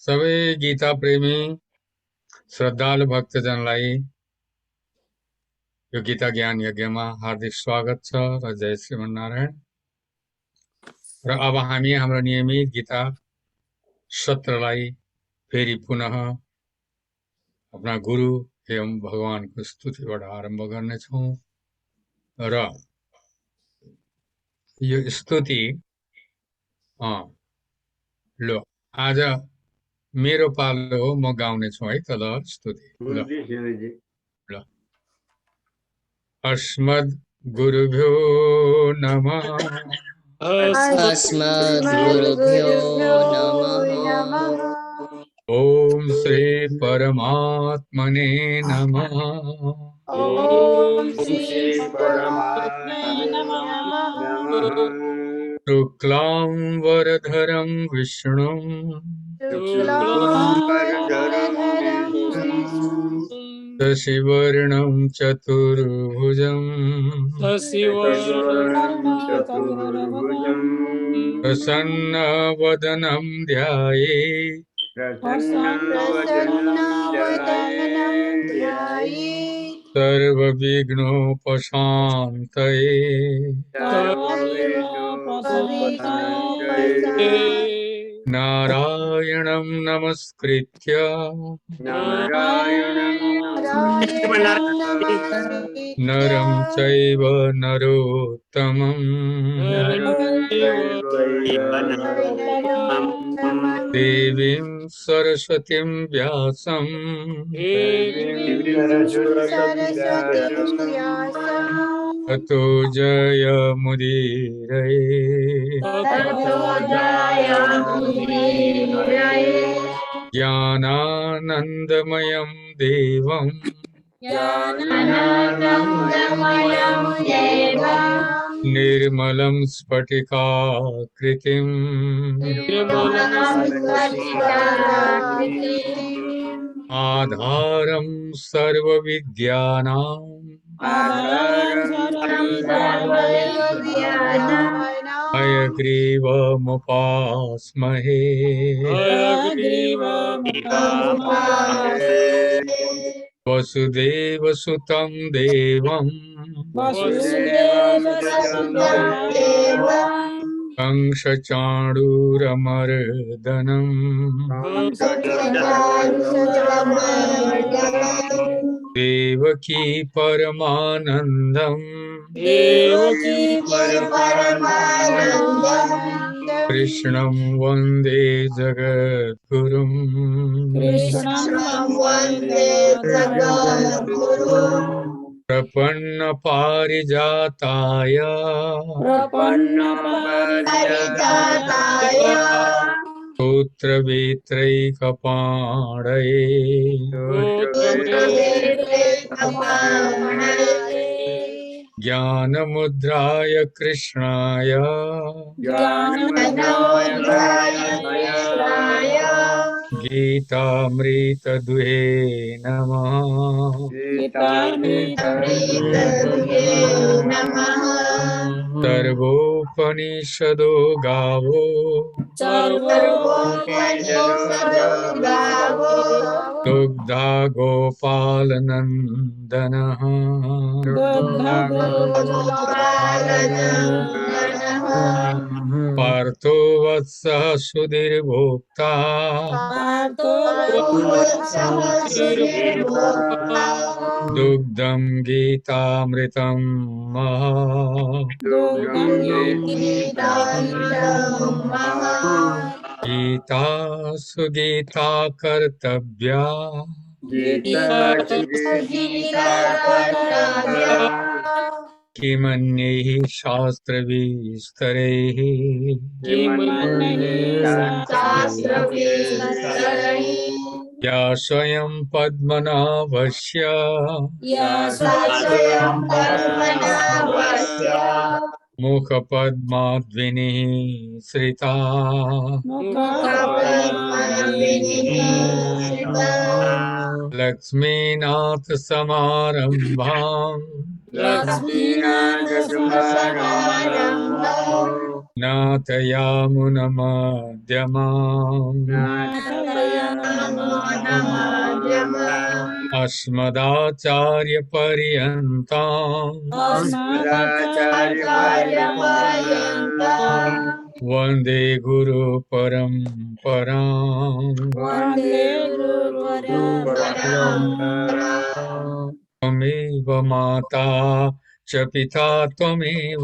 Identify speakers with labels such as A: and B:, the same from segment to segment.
A: सबै गीता प्रेमी श्रद्धालु भक्तजनलाई यो गीता ज्ञान यज्ञमा हार्दिक स्वागत छ र जय श्रीमन्नारायण। र अब हामी हाम्रो नियमित गीता सत्रलाई फेरि पुनः आफ्ना गुरु एवं भगवानको स्तुतिबाट आरम्भ गर्नेछौँ। र यो स्तुति लो आज मेरो पालो हो, म गाउने छु है त। ल स्तुति ल अस्मद् गुरुभ्यो नमः।
B: अस्मद्गुरुभ्यो नमः।
A: ओम श्री परमात्मने नमः।
B: ओम श्री परमात्मने नमः।
A: शुक्लांबरधरं विष्णुं शशिवर्णं चतुर्भुजं प्रसन्नवदनं ध्यायेत् सर्वविघ्नोपशान्तये नारायणं नमस्कृत्य नरं चैव नरोत्तमं देवीं सरस्वतीं व्यासं ततो जयमुदीरये ज्ञानानन्दमयं देवं निर्मलं स्फटिकाकृतिम् आधारं सर्वविद्यानां हयग्रीवमुपास्महे। वसुदेवसुतं देवं कंसचाणूरमर्दनम् देवकी परमानन्दम् कृष्णं वन्दे जगद्गुरुम्। प्रपन्नपारिजाताय स्तोत्रवेत्रैकपाणये ज्ञानमुद्राय कृष्णाय गीतामृतदुहे नमः। सर्वोपनिषदो गावो दुग्धा गोपालनन्दनः पार्थो वत्सः सुधीर्भोक्ता दुग्धं गीतामृतं महा। गीता सुगीता कर्तव्या किमन्यैः शास्त्रविस्तरैः या स्वयं पद्मनाभस्य मुखपद्माद्विनिःसृता लक्ष्मीनाथसमारम्भाम् नाथयामुनमध्यमाम् अस्मदाचार्यपर्यन्ताम् वन्दे गुरुपरम्पराम् त्वमेव माता च पिता त्वमेव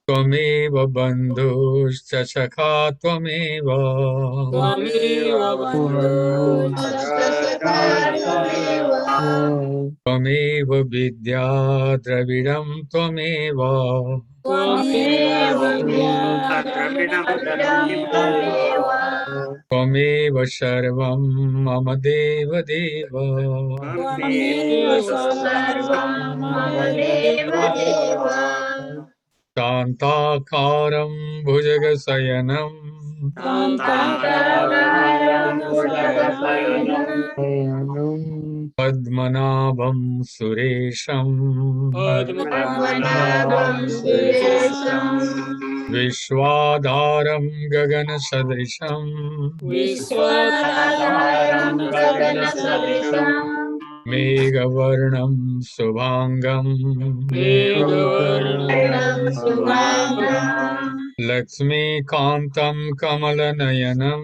A: त्वमेव बन्धुश्च सखा त्वमेव त्वमेव विद्या द्रविडं त्वमेव त्वमेव सर्वं मम देवदेव शान्ताकारं भुजगशयनं पद्मनाभं सुरेशं विश्वाधारं गगनसदृशं मेघवर्णं शुभांगं लक्ष्मीकान्तं कमलनयनं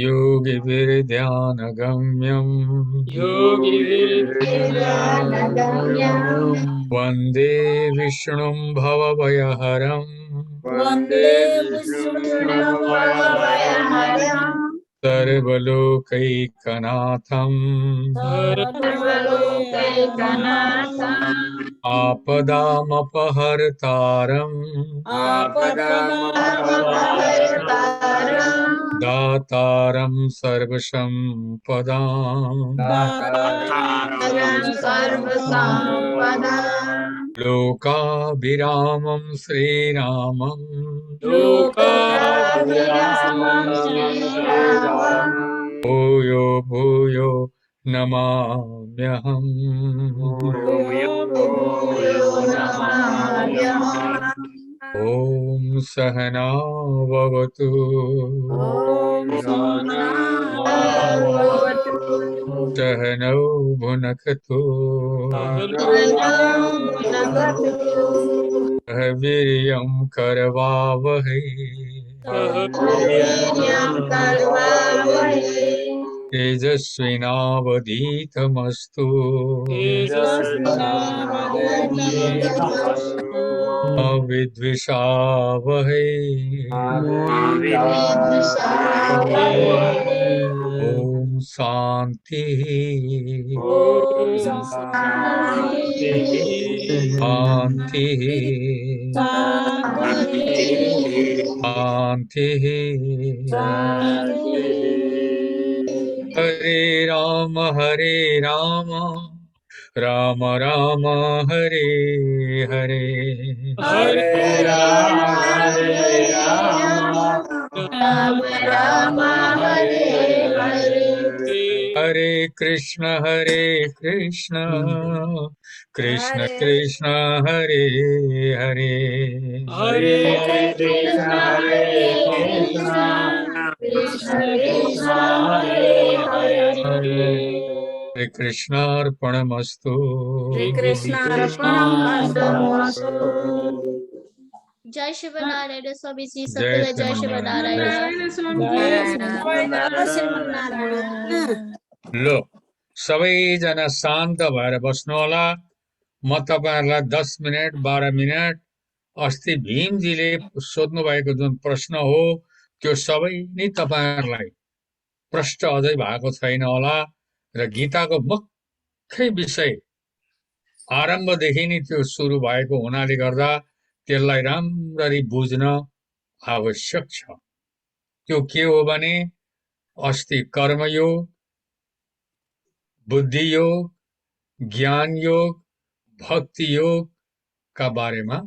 A: योगिभिर्ध्यानगम्यं वन्दे विष्णुं भवभयहरं सर्वलोकैकनाथं आपदामपहर्तारं दातारं सर्वसम्पदां लोकाभिरामं श्रीरामं भूयो भूयो नमाम्यहम् ॐ सहना भवतु सहनौ भुनक्तु सह वीर्यं करवावहै तेजस्विनावधीतमस्तु विद्विषावहै ॐ शान्ति शान्ति शान्ति हरे राम राम राम हरे हरे हरे कृष्ण कृष्ण कृष्ण हरे हरे
B: हरे
A: हरे कृष्णार्पणमस्तु
C: जय शिवनारायण स्वामी जी
A: जय
C: सत्य जय शिवनारायण
A: लो सबैजना शान्त भएर बस्नु होला। म तपाईहरुलाई 10 मिनेट 12 मिनेट अस्ति भीमजीले सोध्नु भएको जुन प्रश्न हो त्यो सबै नै तपाईहरुलाई प्रश्न अझै भएको छैन होला र गीताको मुख्य विषय आरम्भदेखि नै त्यो सुरु भएको हुनाले गर्दा त्यसलाई राम्ररी बुझ्न आवश्यक छ। त्यो के हो भने अस्ति कर्मयोग, बुद्धि योग, ज्ञान योग, भक्ति योग का बारेमा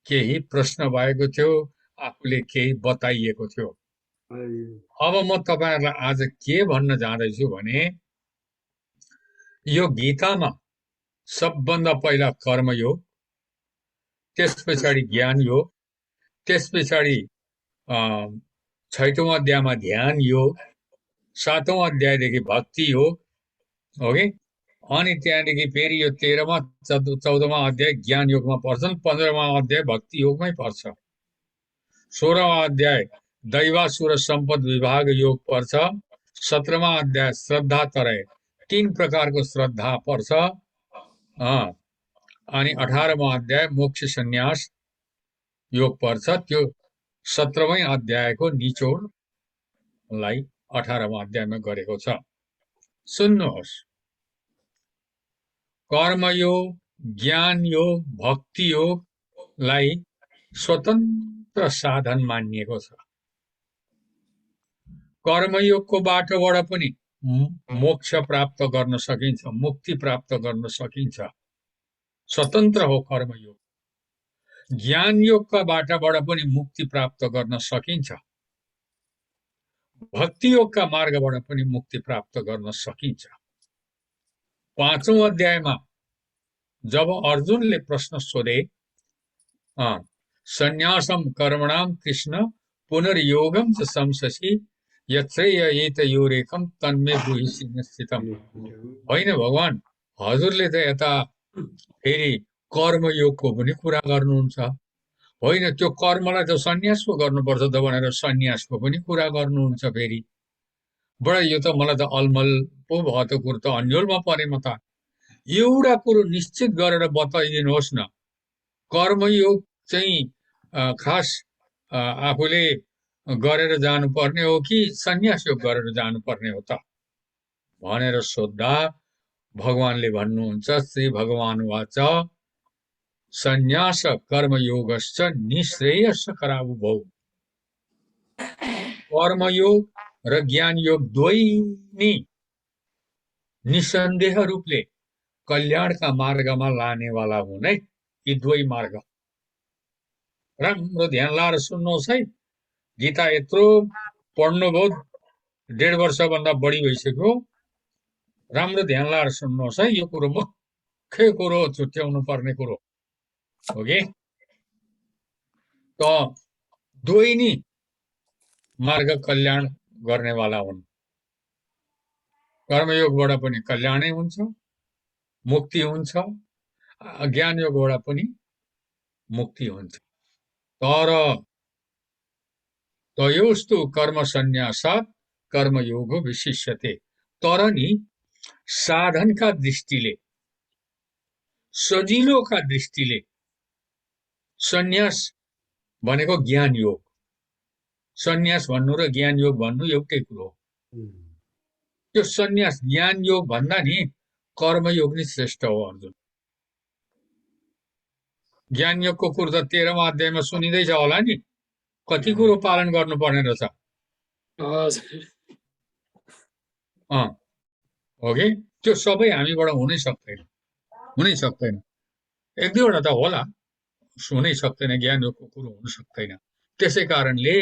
A: केही प्रश्न भएको थियो, आफूले केही बताइएको थियो। अब म तपाईहरुलाई आज के भन्न जाँदैछु भने यो गीतामा सबभन्दा पहिला कर्मयोग त्यस पछाडि ज्ञान योग, त्यस पछाडि 6औं अध्यायमा ध्यान योग, 7औं अध्यायदेखि भक्ति योग, ओके। अनि त्यहाँदेखि फेरि यो 13मा 14मा अध्याय ज्ञान योगमा पर्छन्, 15मा अध्याय भक्ति योगमै पर्छ, 16मा अध्याय दैवासुर सम्पद विभाग योग पर्छ, 17मा अध्याय श्रद्धा तराई, 3 प्रकारको श्रद्धा पर्छ, अनि 18मा अध्याय मोक्ष सन्यास योग पर्छ। त्यो 17औं अध्यायको निचोडलाई 18मा अध्यायमा गरेको छ। सुन्नुहोस्, कर्मयोग, ज्ञान योग, भक्ति योगलाई स्वतन्त्र साधन मानिएको छ। कर्मयोगको बाटोबाट पनि मोक्ष प्राप्त गर्न सकिन्छ, मुक्ति प्राप्त गर्न सकिन्छ, स्वतन्त्र हो कर्मयोग। ज्ञान योगका बाटोबाट पनि मुक्ति प्राप्त गर्न सकिन्छ, भक्ति योगका मार्गबाट पनि मुक्ति प्राप्त गर्न सकिन्छ। 5औं अध्यायमा जब अर्जुनले प्रश्न सोधे, सन्यासम कर्मणाम कृष्ण पुनर्योगम च संससि यत्रैयेतयोरेकम तन्मे ब्रूहि स्थितम। होइन भगवान, हजुरले त यता फेरि कर्मयोगको पनि कुरा गर्नुहुन्छ, होइन त्यो कर्मलाई त सन्यासको गर्नुपर्छ त भनेर सन्यासको पनि कुरा गर्नुहुन्छ। फेरि बडा यो त मलाई त अलमल पो भयो त, कुरो त अन्यलमा परे। म त एउटा कुरो निश्चित गरेर बताइदिनुहोस् न, कर्मयोग चाहिँ खास आफूले गरेर जानुपर्ने हो कि सन्यास योग गरेर जानुपर्ने हो त भनेर सोद्धा भगवानले भन्नुहुन्छ, श्री भगवान वाच सन्यास कर्मयोगश्च निश्रेयस करावुभौ। कर्मयोग र ज्ञान योग दुवै नै निसन्देह रूपले कल्याणका मार्गमा लानेवाला हुन् है। यी दुवै मार्ग राम्रो ध्यान लाएर सुन्नुहोस् है। गीता यत्रो पढ्नुभयो, 1.5 वर्षभन्दा बढी भइसक्यो। राम्रो ध्यान लाएर सुन्नुहोस् है, यो कुरो मुख्य कुरो, छुट्याउनु पर्ने कुरो। ओके, त दुवै नै मार्ग कल्याण गर्नेवाला हुन्। कर्मयोगबाट पनि कल्याणै हुन्छ, मुक्ति हुन्छ, ज्ञान योगबाट पनि मुक्ति हुन्छ। तर तयोस्तु कर्म सन्यासात् कर्मयोगो विशिष्यते। तर नि साधनका दृष्टिले, सजिलोका दृष्टिले सन्यास भनेको ज्ञान योग, सन्यास भन्नु र ज्ञान योग भन्नु एउटै कुरो हो। त्यो सन्यास ज्ञान योग भन्दा नि कर्मयोग नै श्रेष्ठ हो अर्जुन। ज्ञान योगको कुरो त 13मा अध्यायमा सुनिँदैछ होला नि, कति कुरो पालन गर्नुपर्ने रहेछ। ओके, त्यो सबै हामीबाट हुनै सक्दैन, हुनै सक्दैन। 1-2वटा त होला, हुनै सक्दैन, ज्ञान योगको कुरो हुन सक्दैन। त्यसै कारणले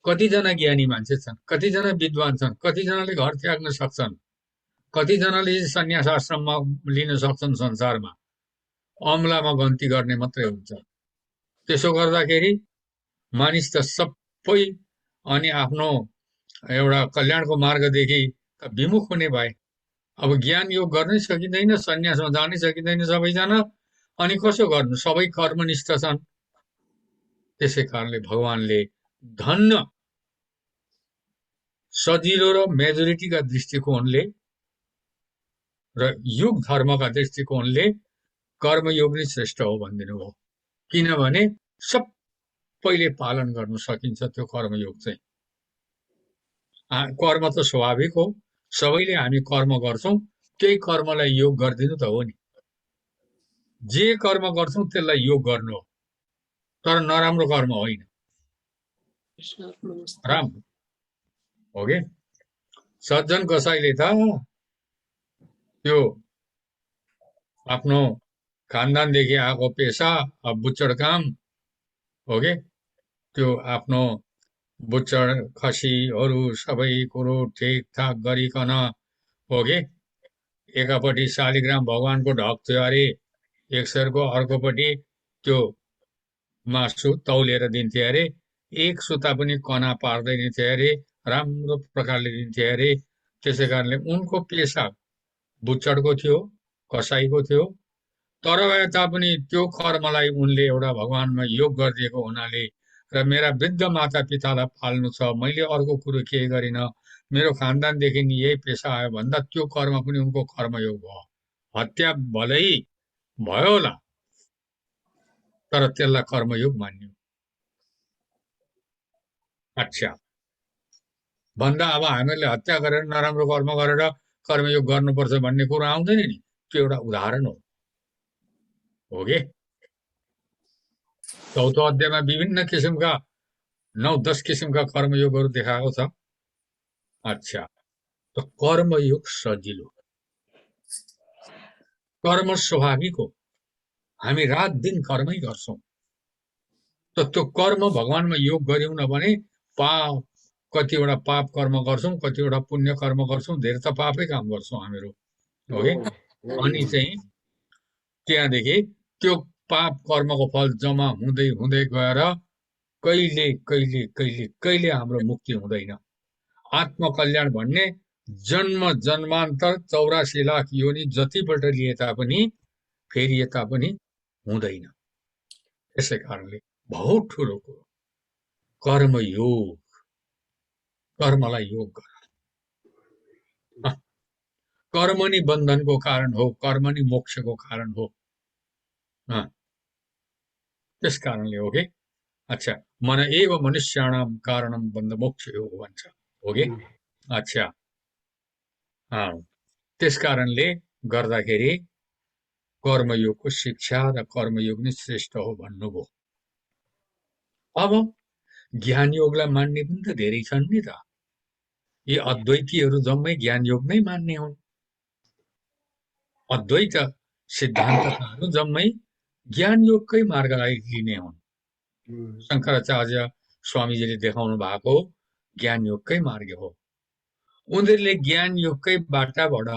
A: कतिजना ज्ञानी मान्छे छन्, कतिजना विद्वान छन्, कतिजनाले घर त्याग्न सक्छन्, कतिजनाले सन्यास आश्रममा लिन सक्छन्। संसारमा अमलामा गन्ती गर्ने मात्रै हुन्छ। त्यसो गर्दाखेरि मानिस त सबै अनि आफ्नो एउटा कल्याणको मार्गदेखि विमुख हुने भए। अब ज्ञान योग गर्नै सकिँदैन, सन्यासमा जानै सकिँदैन सबैजना, अनि कसो गर्नु, सबै कर्मनिष्ठ छन्। त्यसै कारणले भगवानले धन्न सजिलो र मेजोरिटीका दृष्टिकोणले र युग धर्मका दृष्टिकोणले कर्मयोग नै श्रेष्ठ हो भनिदिनु भयो। किनभने सबैले पालन गर्न सकिन्छ त्यो कर्मयोग चाहिँ। कर्म त स्वाभाविक हो, सबैले हामी कर्म गर्छौं, त्यही कर्मलाई योग गरिदिनु त हो नि। जे कर्म गर्छौं त्यसलाई योग गर्नु हो, तर नराम्रो कर्म होइन, राम्रो हो के। सज्जन कसैले त त्यो आफ्नो खानदानदेखि आएको पेसा बुच्चड काम हो के, त्यो आफ्नो बुच्चड खसीहरू सबै कुरो ठिकठाक गरिकन हो के, एकापट्टि शालिग्राम भगवानको ढक थियो अरे 1 शेरको, अर्कोपट्टि त्यो मासु तौलेर दिन्थे अरे, एक सुता पनि कना पार्दैन थिए अरे, राम्रो प्रकारले दिन्थे अरे। त्यसै कारणले उनको पेसा बुच्चडको थियो, कसाईको थियो। तर भए तापनि त्यो कर्मलाई उनले एउटा भगवानमा योग गरिदिएको हुनाले र मेरा वृद्ध माता पितालाई पाल्नु छ, मैले अर्को कुरो केही गरिनँ, मेरो खानदानदेखि यही पेसा आयो भन्दा त्यो कर्म पनि उनको कर्मयोग भयो। हत्या भलै भयो होला, तर त्यसलाई कर्मयोग मान्यो। अच्छा, भन्दा अब हामीहरूले हत्या गरेर नराम्रो कर्म गरेर कर्मयोग गर्नुपर्छ भन्ने कुरो आउँदैन नि, त्यो एउटा उदाहरण हो के? चौथो अध्यायमा विभिन्न किसिमका 9-10 किसिमका कर्मयोगहरू देखाएको छ। अच्छा, त कर्मयोग सजिलो, कर्म स्वाभाविक हो, हामी रात दिन कर्मै गर्छौं। त त्यो कर्म भगवानमा योग गर्यौं न भने पाप, कतिवटा पाप कर्म गर्छौं, कतिवटा पुण्य कर्म गर्छौं, धेरै त पापै काम गर्छौं हामीहरू, हो कि? अनि चाहिँ त्यहाँदेखि त्यो पाप कर्मको फल जम्मा हुँदै हुँदै गएर कहिले कहिले कहिले कहिले हाम्रो मुक्ति हुँदैन। आत्मकल्याण भन्ने जन्म जन्मान्तर 84 लाख योनि जतिपल्ट लिए तापनि फेरि यता पनि हुँदैन। त्यसै कारणले बहुत ठुलो कुरो कर्मयोग, कर्मलाई योग गर। कर्म नि बन्धनको कारण हो, कर्म नि मोक्षको कारण हो। त्यस कारणले हो कि? अच्छा, मन एव मनुष्याणाम कारणम बन्ध मोक्ष योग भन्छ, हो कि? अच्छा, त्यस कारणले गर्दाखेरि कर्मयोगको शिक्षा र कर्मयोग नै श्रेष्ठ हो भन्नुभयो। अब ज्ञान योगलाई मान्ने पनि त धेरै छन् नि त। यी अद्वैतीहरू जम्मै ज्ञान योग नै मान्ने हुन्। अद्वैत सिद्धान्तकाहरू जम्मै ज्ञान योगकै मार्गलाई लिने हुन्। शङ्कराचार्य स्वामीजीले देखाउनु भएको ज्ञान योगकै मार्ग हो। उनीहरूले ज्ञान योगकै बाटाबाट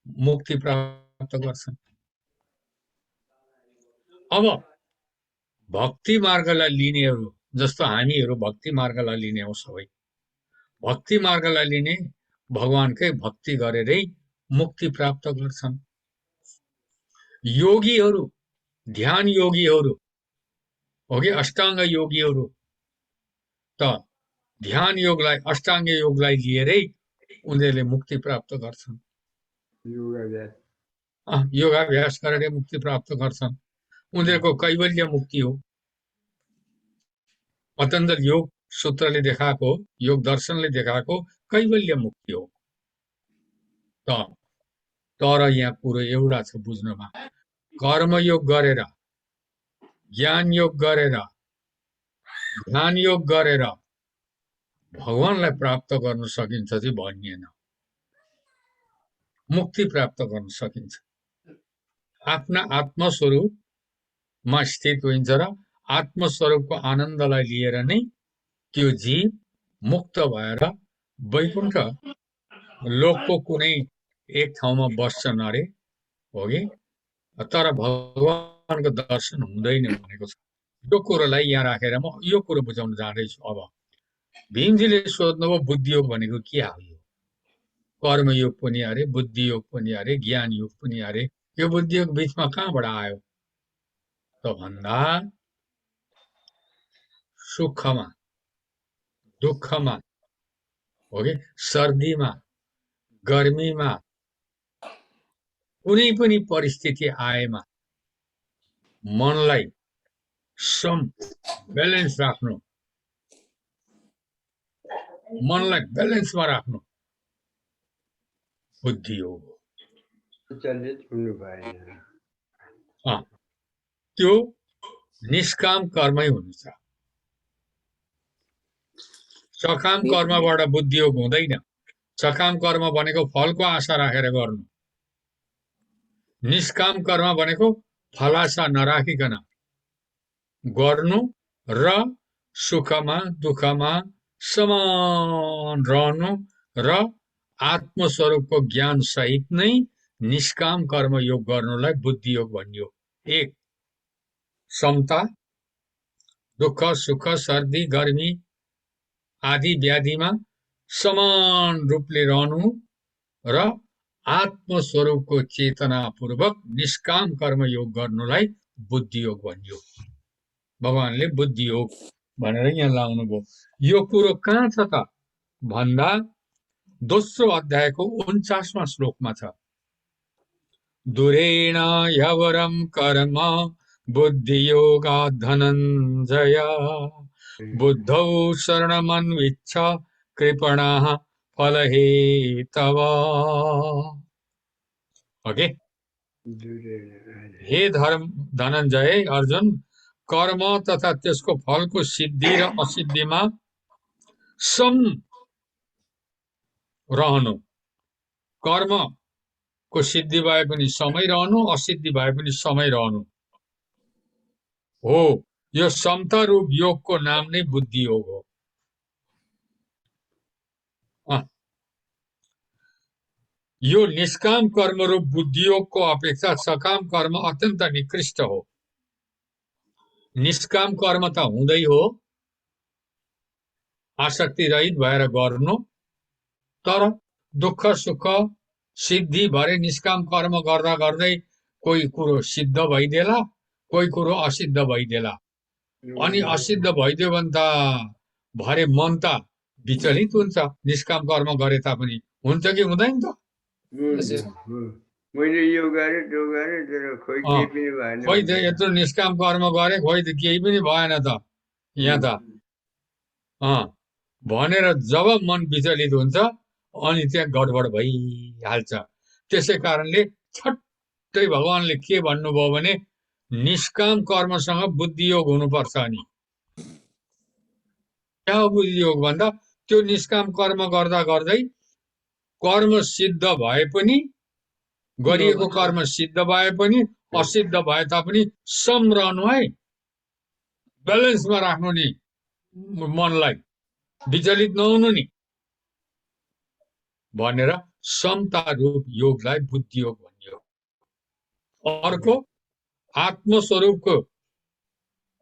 A: मुक्ति प्राप्त गर्छन्। अब भक्ति मार्गलाई लिनेहरू जस्तो हामीहरू भक्ति मार्गलाई लिने हौ, सबै भक्ति मार्गलाई लिने भगवानकै भक्ति गरेरै मुक्ति प्राप्त गर्छन्। योगीहरू, ध्यान योगीहरू, हो कि अष्टाङ्ग योगीहरू त ध्यान योगलाई, अष्टाङ्ग योगलाई लिएरै उनीहरूले मुक्ति प्राप्त गर्छन्। योगाभ्यास गरेर मुक्ति प्राप्त गर्छन्। उनीहरूको कैवल्य मुक्ति हो। पतञ्जल योग सूत्रले देखाएको, योग दर्शनले देखाएको कैवल्य मुक्ति हो। तर यहाँ कुरो एउटा छ बुझ्नमा, कर्मयोग गरेर, ज्ञान योग गरेर, ध्यान योग गरेर भगवानलाई प्राप्त गर्न सकिन्छ चाहिँ भनिएन। मुक्ति प्राप्त गर्न सकिन्छ। आफ्ना आत्मस्वरूपमा स्थित हुन्छ र आत्मस्वरूपको आनन्दलाई लिएर नै त्यो जीव मुक्त भएर वैकुण्ठ लोकको कुनै एक ठाउँमा बस्छन् अरे, हो कि? तर भगवानको दर्शन हुँदैन भनेको छ। यो कुरोलाई यहाँ राखेर म यो कुरो बुझाउन जाँदैछु। अब भीमजीले सोध्नुभयो बुद्धियोग भनेको के हो? कर्मयोग पनि अरे, बुद्धियोग पनि अरे, ज्ञान योग पनि अरे, यो बुद्धियोग बीचमा कहाँबाट आयो त भन्दा सुखमा, दुःखमा, हो कि? सर्दीमा, गर्मीमा, कुनै पनि परिस्थिति आएमा मनलाई ब्यालेन्स राख्नु, मनलाई ब्यालेन्समा राख्नु बुद्धि हो। त्यो निष्काम कर्मै हुन्छ। सकाम कर्मबाट बुद्धि योग हुँदैन। सकाम कर्म भनेको फलको आशा राखेर गर्नु, निष्काम कर्म भनेको फलाशा नराखिकन गर्नु र सुखमा दुःखमा समान रहनु र आत्मस्वरूपको ज्ञान सहित नै निष्काम कर्म योग गर्नुलाई बुद्धि योग भनियो। एक समता, दुःख सुख सर्दी गर्मी आदि व्याधिमा समान रूपले रहनु र आत्मस्वरूपको चेतनापूर्वक निष्काम कर्मयोग गर्नुलाई बुद्धियोग भनियो। भगवानले बुद्धियोग भनेर यहाँ लाउनुभयो। यो कुरो कहाँ छ त भन्दा दोस्रो अध्यायको 49वां श्लोकमा छ। दुरेण ह्यवरं कर्म बुद्धियोगात् धनञ्जय बुद्धौ शरणमन्विच्छ कृपणाः फलहेतव। ओके, हे धनञ्जय अर्जुन, कर्म तथा त्यसको फलको सिद्धि र असिद्धिमा सम रहनु, कर्मको सिद्धि भए पनि समय रहनु, असिद्धि भए पनि समय रहनु हो। यो समता रूप योगको नाम नै बुद्धि योग हो। यो निष्काम कर्म रूप बुद्धि योगको अपेक्षा सकाम कर्म अत्यन्त निकृष्ट हो। निष्काम कर्म त हुँदै हो, आसक्ति रहित भएर गर्नु, तर दुःख सुख सिद्धि भरे निष्काम कर्म गर्दा गर्दै कोही कुरो सिद्ध भइदेला, कोही कुरो असिद्ध भइदेला। अनि असिद्ध भइदियो भने त भरे मन त विचलित हुन्छ। निष्काम कर्म गरे तापनि हुन्छ कि हुँदैन त?
B: मैले यो गरे त्यो गरे तर खोइ केही पनि भएन।
A: खोइ त यत्रो निष्काम कर्म गरे, खोइ त केही पनि भएन त यहाँ त भनेर जब मन विचलित हुन्छ अनि त्यहाँ गडबड भइहाल्छ। त्यसै कारणले छट्टै भगवानले के भन्नुभयो भने निष्काम कर्मसँग बुद्धि योग हुनुपर्छ। अनि क्या हो बुद्धि योग भन्दा त्यो निष्काम कर्म गर्दा गर्दै कर्म सिद्ध भए पनि, गरिएको कर्म सिद्ध भए पनि असिद्ध भए तापनि सम रहनु है, ब्यालेन्समा राख्नु नि, मनलाई विचलित नहुनु नि भनेर समता रूप योगलाई बुद्धि योग भनियो। अर्को आत्मस्वरूपको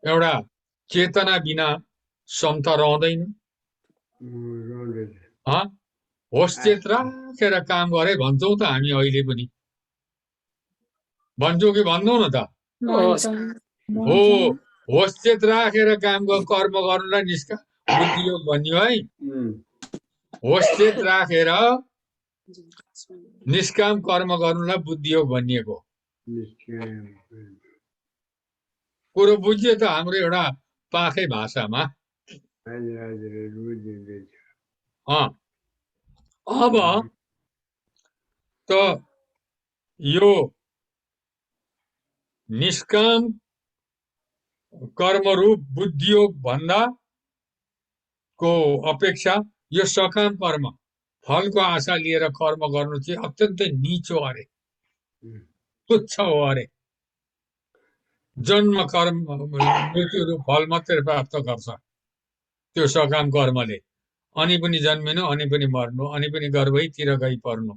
A: एउटा चेतना बिना समता रहँदैन। होस चेत राखेर काम गरे भन्छौँ त हामी अहिले पनि, भन्छौँ कि भन्दैनौँ न त? हो, होस चेत राखेर काम कर्म गर्नुलाई बुद्धि योग भनियो है। होस चेत राखेर निष्काम कर्म गर्नुलाई बुद्धि योग भनिएको कुरो बुझ्यो त हाम्रो एउटा पाखै भाषामा। अब त यो निष्काम कर्म रूप बुद्धि योग भन्दा को अपेक्षा यो सकाम कर्म फलको आशा लिएर कर्म गर्नु चाहिँ अत्यन्तै नीचो अरे, तुच्छ हो अरे। जन्म कर्म मृत्यु रूप फल मात्रै प्राप्त गर्छ त्यो सकाम कर्मले। अनि पनि जन्मिनु, अनि पनि मर्नु, अनि पनि गर्भैतिर गई पर्नु।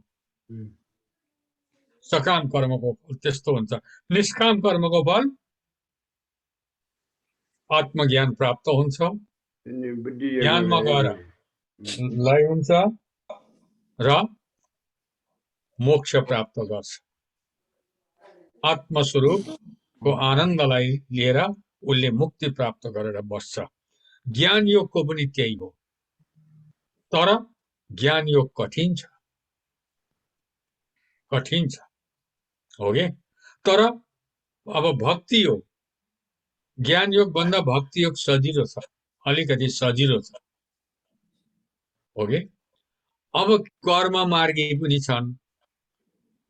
A: सकाम कर्मको फल त्यस्तो हुन्छ। निष्काम कर्मको फल आत्मज्ञान प्राप्त हुन्छ, ज्ञानमा गएर लय हुन्छ र मोक्ष प्राप्त गर्छ। आत्मस्वरूपको आनन्दलाई लिएर उसले मुक्ति प्राप्त गरेर बस्छ। ज्ञान योगको पनि त्यही हो, तर ज्ञान योग कठिन छ, कठिन छ हो के। तर अब भक्ति योग, ज्ञान योग भन्दा भक्ति योग सजिलो छ, अलिकति सजिलो छ हो के। अब कर्म मार्गी पनि छन्,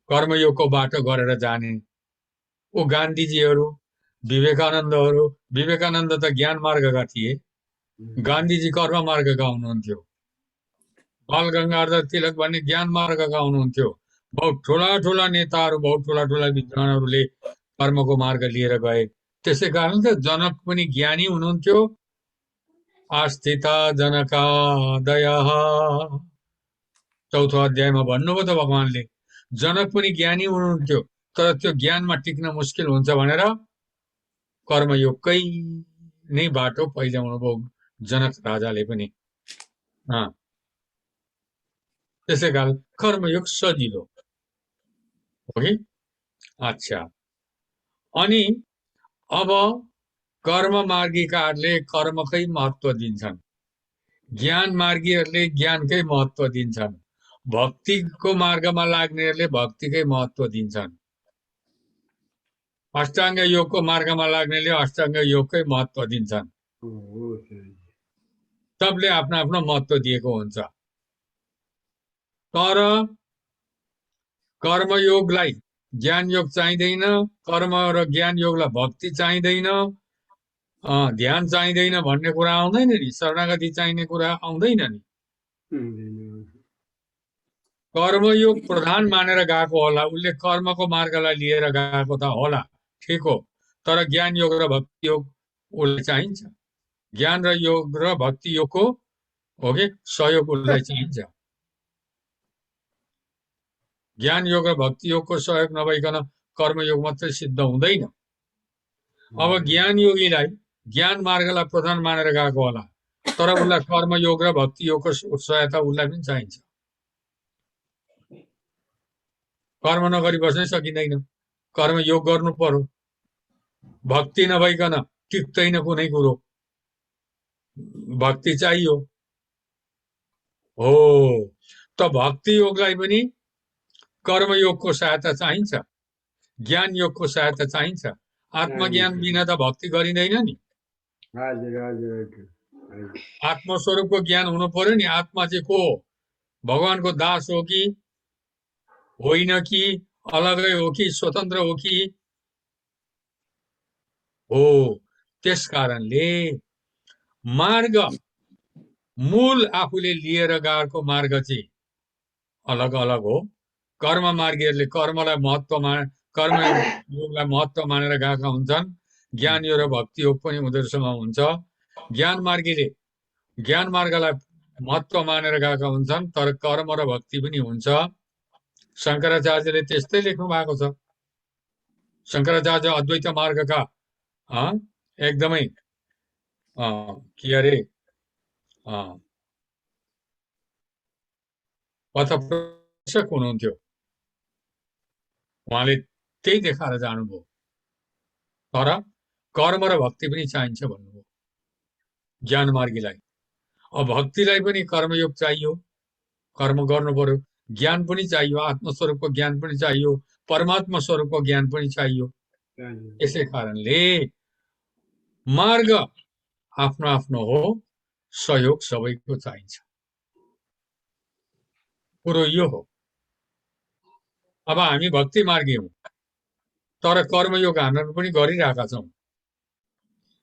A: कर्मयोगको बाटो गरेर जाने। ओ गान्धीजीहरू, विवेकानन्दहरू, विवेकानन्द त ज्ञान मार्गका थिए, गान्धीजी कर्म मार्गका हुनुहुन्थ्यो। बाल गंगाधर तिलक भन्ने ज्ञान मार्गका हुनुहुन्थ्यो। बहुत ठुला ठुला नेताहरू, बहुत ठुला ठुला विद्वानहरूले कर्मको मार्ग लिएर गए। त्यसै कारण त जनक पनि ज्ञानी हुनुहुन्थ्यो। आस्थिता जनकादयः चौथो अध्यायमा भन्नुभयो त भगवानले, जनक पनि ज्ञानी हुनुहुन्थ्यो, तर त्यो ज्ञानमा टिक्न मुस्किल हुन्छ भनेर कर्मयोगकै नै बाटो पहिल्याउनु भयो जनक राजाले पनि। त्यसै कारण कर्मयोग सजिलो हो कि। अच्छा, अनि अब कर्म मार्गीकाहरूले कर्मकै महत्व दिन्छन्, ज्ञान मार्गीहरूले ज्ञानकै महत्व दिन्छन्, भक्तिको मार्गमा लाग्नेहरूले भक्तिकै महत्व दिन्छन्, अष्टाङ्ग योगको मार्गमा लाग्नेले अष्टाङ्ग योगकै महत्व दिन्छन्। सबले आफ्नो आफ्नो महत्व दिएको हुन्छ। तर कर्मयोगलाई ज्ञान योग चाहिँदैन, कर्म र ज्ञान योगलाई भक्ति चाहिँदैन, ध्यान चाहिँदैन भन्ने कुरा आउँदैन नि, शरणागति चाहिने कुरा आउँदैन नि। कर्मयोग प्रधान मानेर गएको होला, उसले कर्मको मार्गलाई लिएर गएको त होला, ठिक हो। तर ज्ञान योग र भक्ति योग उसलाई चाहिन्छ। ज्ञान र योग र भक्ति योगको हो कि सहयोग उसलाई चाहिन्छ। ज्ञान योग र भक्ति योगको सहयोग नभइकन कर्मयोग मात्रै सिद्ध हुँदैन। अब ज्ञान योगीलाई ज्ञान मार्गलाई प्रधान मानेर गएको होला, तर उसलाई कर्मयोग र भक्ति योगको सहायता उसलाई पनि चाहिन्छ। कर्म नगरी बस्नै सकिँदैन, कर्मयोग गर्नु पर्यो। भक्ति नभइकन टिक्दैन कुनै कुरो, भक्ति चाहियो। हो त भक्ति योगलाई पनि कर्मयोगको सहायता चाहिन्छ, ज्ञान योगको सहायता चाहिन्छ। आत्मज्ञान बिना त भक्ति गरिँदैन नि। आत्मस्वरूपको ज्ञान हुनु पर्यो नि। आत्मा चाहिँ को हो? भगवानको दास हो कि होइन, कि अलगै हो कि स्वतन्त्र हो कि? हो, त्यस कारणले मार्ग, मूल आफूले लिएर गएको मार्ग चाहिँ अलग अलग हो। कर्म मार्गीहरूले कर्मलाई कर्मयोगलाई महत्व मानेर गएका हुन्छन्। ज्ञान योग र भक्ति योग पनि उनीहरूसँग हुन्छ। ज्ञान मार्गीले ज्ञान मार्गलाई महत्व मानेर गएका हुन्छन्, तर कर्म र भक्ति पनि हुन्छ। शङ्कराचार्यले त्यस्तै लेख्नु भएको छ। शङ्कराचार्य अद्वैत मार्गका एकदमै के अरे पथप्रदर्शक हुनुहुन्थ्यो। उहाँले त्यही देखाएर जानुभयो। तर कर्म र भक्ति पनि चाहिन्छ भन्नुभयो ज्ञान मार्गीलाई। अब भक्तिलाई पनि कर्मयोग चाहियो, कर्म गर्नु पर्यो। ज्ञान पनि चाहियो, आत्मस्वरूपको ज्ञान पनि चाहियो, परमात्मा स्वरूपको ज्ञान पनि चाहियो। यसै कारणले मार्ग आफ्नो आफ्नो हो, सहयोग सबैको चाहिन्छ। कुरो यो हो। अब हामी भक्ति मार्गी हौँ, तर कर्मयोग हामीहरू पनि गरिरहेका छौँ।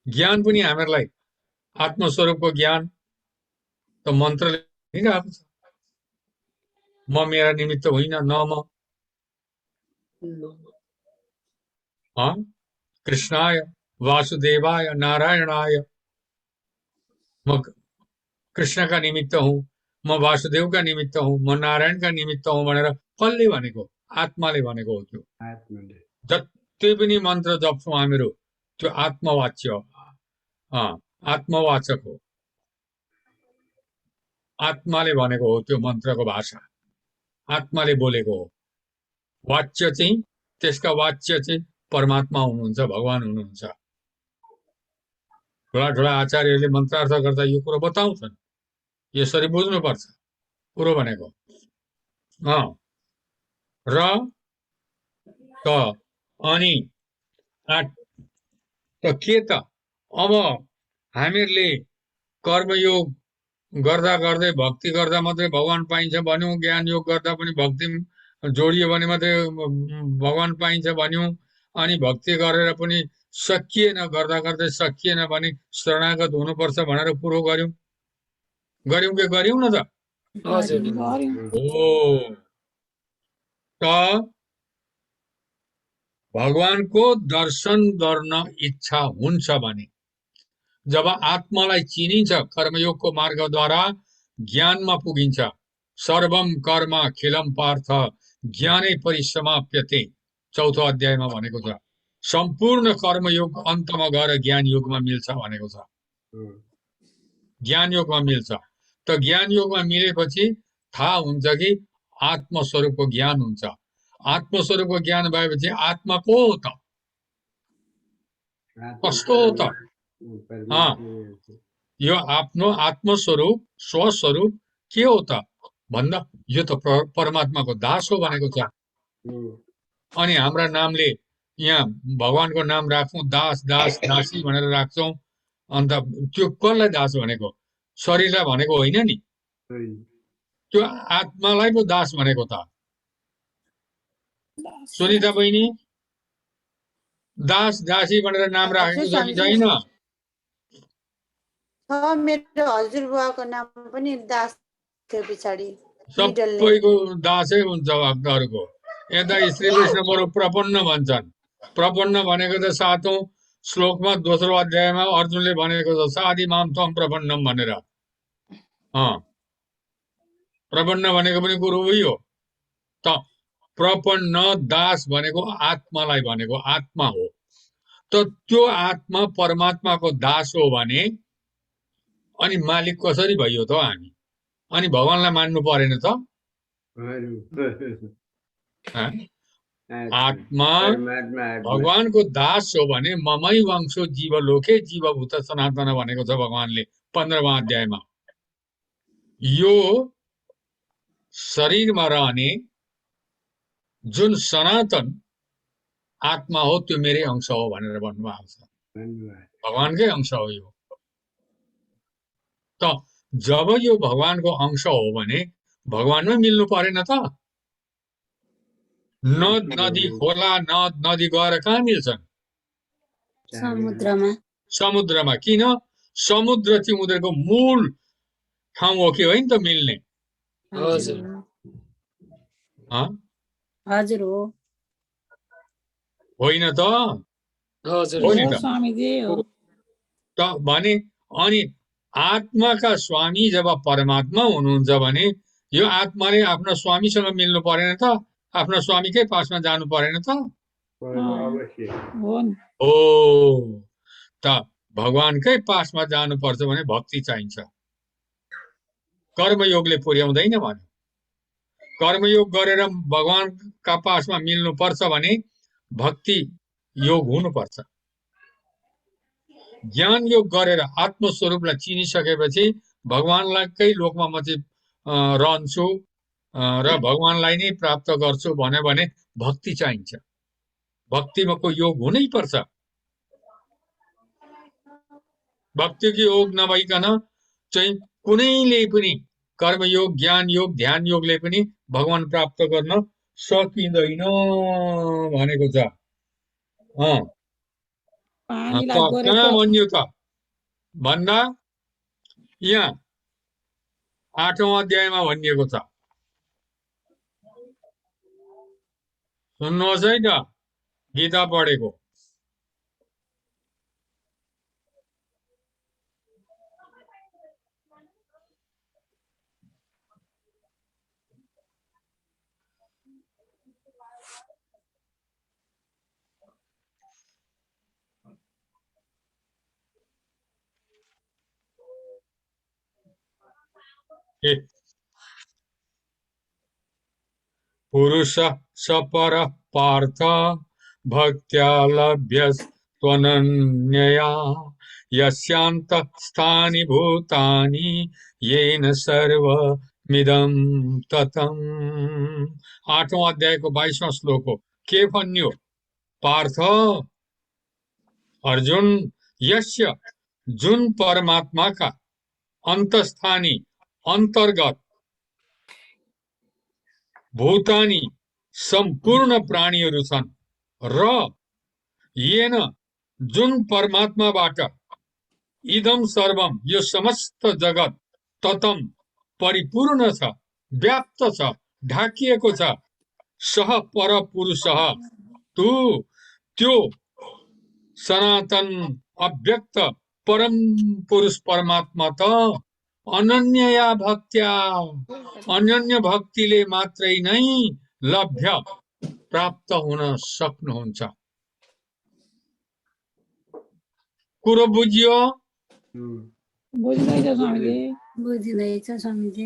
A: ज्ञान पनि हामीहरूलाई आत्मस्वरूपको ज्ञान त मन्त्रले दिइरहेको छ। म मेरा निमित्त होइन, न म कृष्णाय वासुदेवाय नारायणाय, म कृष्णका निमित्त हुँ, म वासुदेवका निमित्त हुँ, म नारायणका निमित्त हुँ भनेर कसले भनेको? आत्माले भनेको हो। त्यो जति पनि मन्त्र जप्छौँ हामीहरू, त्यो आत्मवाच्य हो, आत्मवाचक हो। आत्माले भनेको हो, त्यो मन्त्रको भाषा आत्माले बोलेको हो। वाच्य चाहिँ, त्यसका वाच्य चाहिँ परमात्मा हुनुहुन्छ, भगवान हुनुहुन्छ। ठुला ठुला आचार्यहरूले मन्त्रार्थ गर्दा यो कुरो बताउँछन्, यसरी बुझ्नुपर्छ कुरो भनेको। र त अनि के त अब हामीहरूले कर्मयोग गर्दा गर्दै भक्ति गर्दा मात्रै भगवान पाइन्छ भन्यौँ, ज्ञान योग गर्दा पनि भक्ति जोडियो भने मात्रै भगवान पाइन्छ भन्यौँ, अनि भक्ति गरेर पनि सकिएन, गर्दा गर्दै सकिएन भने शरणागत हुनुपर्छ भनेर कुरो गर्यौँ कि गर्यौँ न त? त भगवानको दर्शन गर्न इच्छा हुन्छ भने, जब आत्मालाई चिनिन्छ कर्मयोगको मार्गद्वारा ज्ञानमा पुगिन्छ। सर्वम कर्म अखिलम पार्थ ज्ञानै परिसमाप्यते, चौथो अध्यायमा भनेको छ। सम्पूर्ण कर्मयोग अन्तमा गएर ज्ञान योगमा मिल्छ भनेको छ। ज्ञान योगमा मिल्छ। त ज्ञान योगमा मिलेपछि थाहा हुन्छ कि आत्मस्वरूपको ज्ञान हुन्छ। आत्मस्वरूपको ज्ञान भएपछि आत्मा को हो त, कस्तो हो त? यो आफ्नो आत्मस्वरूप स्वस्वरूप के हो त भन्दा यो त परमात्माको दास हो भनेको छ। अनि हाम्रा नामले यहाँ भगवानको नाम राख्छौँ, दास दास दासी भनेर राख्छौँ। अन्त त्यो कसलाई दास भनेको? शरीरलाई भनेको होइन नि, त्यो आत्मालाई पो दास भनेको त। सुनिता बहिनी, दास दासी भनेर नाम राखेको छ कि छैन?
D: मेरो हजुरबुवाको नाम पनि दास थियो पछाडि।
A: सबैको दासै हुन्छ भक्तहरूको। यता श्री वैष्णवहरू प्रपन्न भन्छन्। प्रपन्न भनेको त 7औं श्लोकमा दोस्रो अध्यायमा अर्जुनले भनेको छ, साधि माम त्वम प्रपन्नम भनेर। प्रपन्न भनेको पनि कुरो उही हो त। प्रपन्न दास भनेको आत्मालाई भनेको आत्मा हो। त त्यो आत्मा परमात्माको दास हो भने अनि मालिक कसरी भइयो त हामी? अनि भगवानलाई मान्नु परेन त? आत्मा भगवानको दास हो भने ममै वंशो जीव लोके जीवभूत सनातन भनेको छ भगवानले 15वां अध्यायमा। यो शरीरमा रहने जुन सनातन आत्मा हो त्यो मेरै अंश हो भनेर भन्नुभएको छ। भगवानकै अंश हो यो। त जब यो भगवानको अंश हो भने भगवानमै मिल्नु परेन त? नद नदी खोला नद नदी गएर कहाँ मिल्छन्?
D: समुद्रमा।
A: समुद्रमा। किन? समुद्र चाहिँ उनीहरूको मूल ठाउँ हो कि होइन त मिल्ने?
D: हजुर हो।
A: होइन त? हो नि त? त भने अनि आत्माका स्वामी जब परमात्मा हुनुहुन्छ भने यो आत्माले आफ्नो स्वामीसँग मिल्नु परेन त? आफ्नो स्वामीकै पासमा जानु परेन त? हो त भगवानकै पासमा जानुपर्छ भने भक्ति चाहिन्छ। कर्मयोगले पुर्याउँदैन भने। कर्मयोग गरेर भगवानका पासमा मिल्नुपर्छ भने भक्ति योग हुनुपर्छ। ज्ञान योग गरेर आत्मस्वरूपलाई चिनिसकेपछि भगवानलाई कै लोकमा म चाहिँ रहन्छु र भगवानलाई नै प्राप्त गर्छु भन्यो भने भक्ति चाहिन्छ। भक्तिमा को योग हुनै पर्छ। भक्तिको योग नभइकन चाहिँ कुनैले पनि कर्मयोग ज्ञान योग ध्यान योगले पनि भगवान प्राप्त गर्न सकिँदैन भनेको छ। कहाँ भनियो त भन्दा यहाँ 8औं अध्यायमा भनिएको छ। सुन्नुहोस् है त, गीता पढेको। पुरुष सपर पार्थ भक्त्या लभ्यस्त्वनन्यया यस्यान्तःस्थानि भूतानि येन सर्वमिदं ततम्। 8औं अध्यायको 22वां श्लोक हो। के भन्यो? पार्थ अर्जुन, यस्य जुन परमात्माका अन्तस्थानी अन्तर्गत भूतानी सम्पूर्ण प्राणीहरू छन् र येन जुन परमात्माबाट इदम सर्वम यो समस्त जगत ततम परिपूर्ण छ, व्याप्त छ, ढाकिएको छ। सह पर पुरुषः तु त्यो सनातन अव्यक्त परम पुरुष परमात्मा त अनन्यया भक्त्या अनन्य भक्तिले मात्रै नै लभ्य प्राप्त हुन सक्नुहुन्छ। कुरो बुझियो
E: बुझ्दैछ स्वामीजी।
D: बुझिँदैछ स्वामीजी।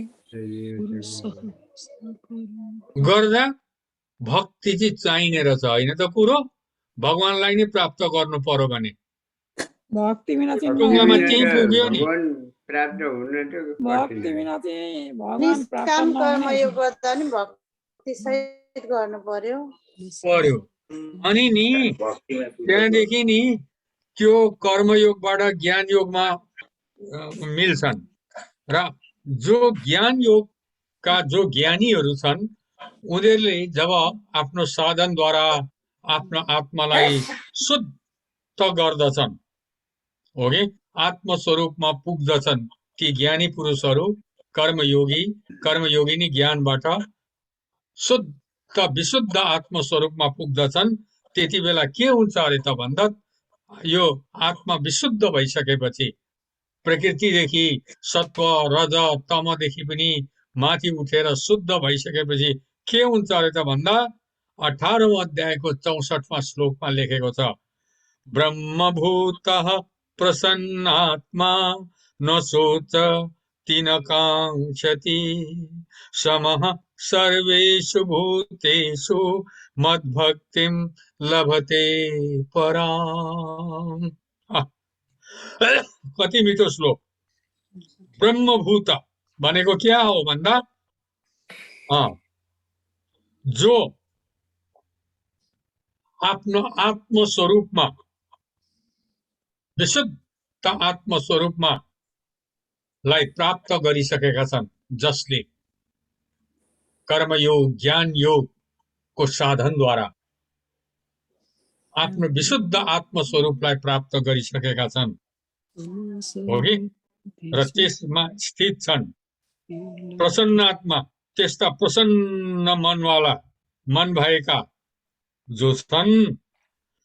A: गर्दा भक्ति चाहिँ चाहिने रहेछ होइन त कुरो भगवानलाई नै प्राप्त गर्नु पर्यो भने
E: भक्ति बिना चाहिँ
A: टुङ्गामा
E: नहुने।
A: त्यही पुग्यो नि
B: भगवान प्राप्त हुन त
E: भक्ति
B: कठिन
E: बिना चाहिँ भगवान प्राप्त
D: निष्काम
E: नहुने।
D: कर्मयोग गर्दा नि भक्ति सहित गर्नु पर्यो।
A: पर्यो अनि नि त्यहाँदेखि नि त्यो कर्मयोगबाट ज्ञान योगमा मिल्छन् र जो ज्ञान योगका जो ज्ञानीहरू छन् उनीहरूले जब आफ्नो साधनद्वारा आफ्नो आत्मालाई शुद्ध गर्दछन् हो कि आत्मस्वरूपमा पुग्दछन् ती ज्ञानी पुरुषहरू कर्मयोगिनी ज्ञानबाट शुद्ध विशुद्ध आत्मस्वरूपमा पुग्दछन् त्यति बेला के हुन्छ अरे त भन्दा यो आत्मा विशुद्ध भइसकेपछि प्रकृतिदेखि सत्व रज तमदेखि पनि माथि उठेर शुद्ध भइसकेपछि के हुन्छ अरे त भन्दा 18औं अध्यायको 64वां श्लोकमा लेखेको छ ब्रह्मभूतः प्रसन्नात्मा न शोचति न काङ्क्षति समः सर्वेषु भूतेषु मद्भक्तिं लभते पराम्। कति मिठो श्लोक। ब्रह्मभूत भनेको क्या हो भन्दा जो आफ्नो आत्मस्वरूपमा विशुद्ध आत्मस्वरूपमा लाई प्राप्त गरिसकेका छन् जसले कर्मयोग ज्ञान योगको साधनद्वारा आफ्नो विशुद्ध आत्मस्वरूपलाई प्राप्त गरिसकेका छन् हो कि र त्यसमा स्थित छन् प्रसन्नात्मा त्यस्ता प्रसन्न मनवाला मन भएका जो छन्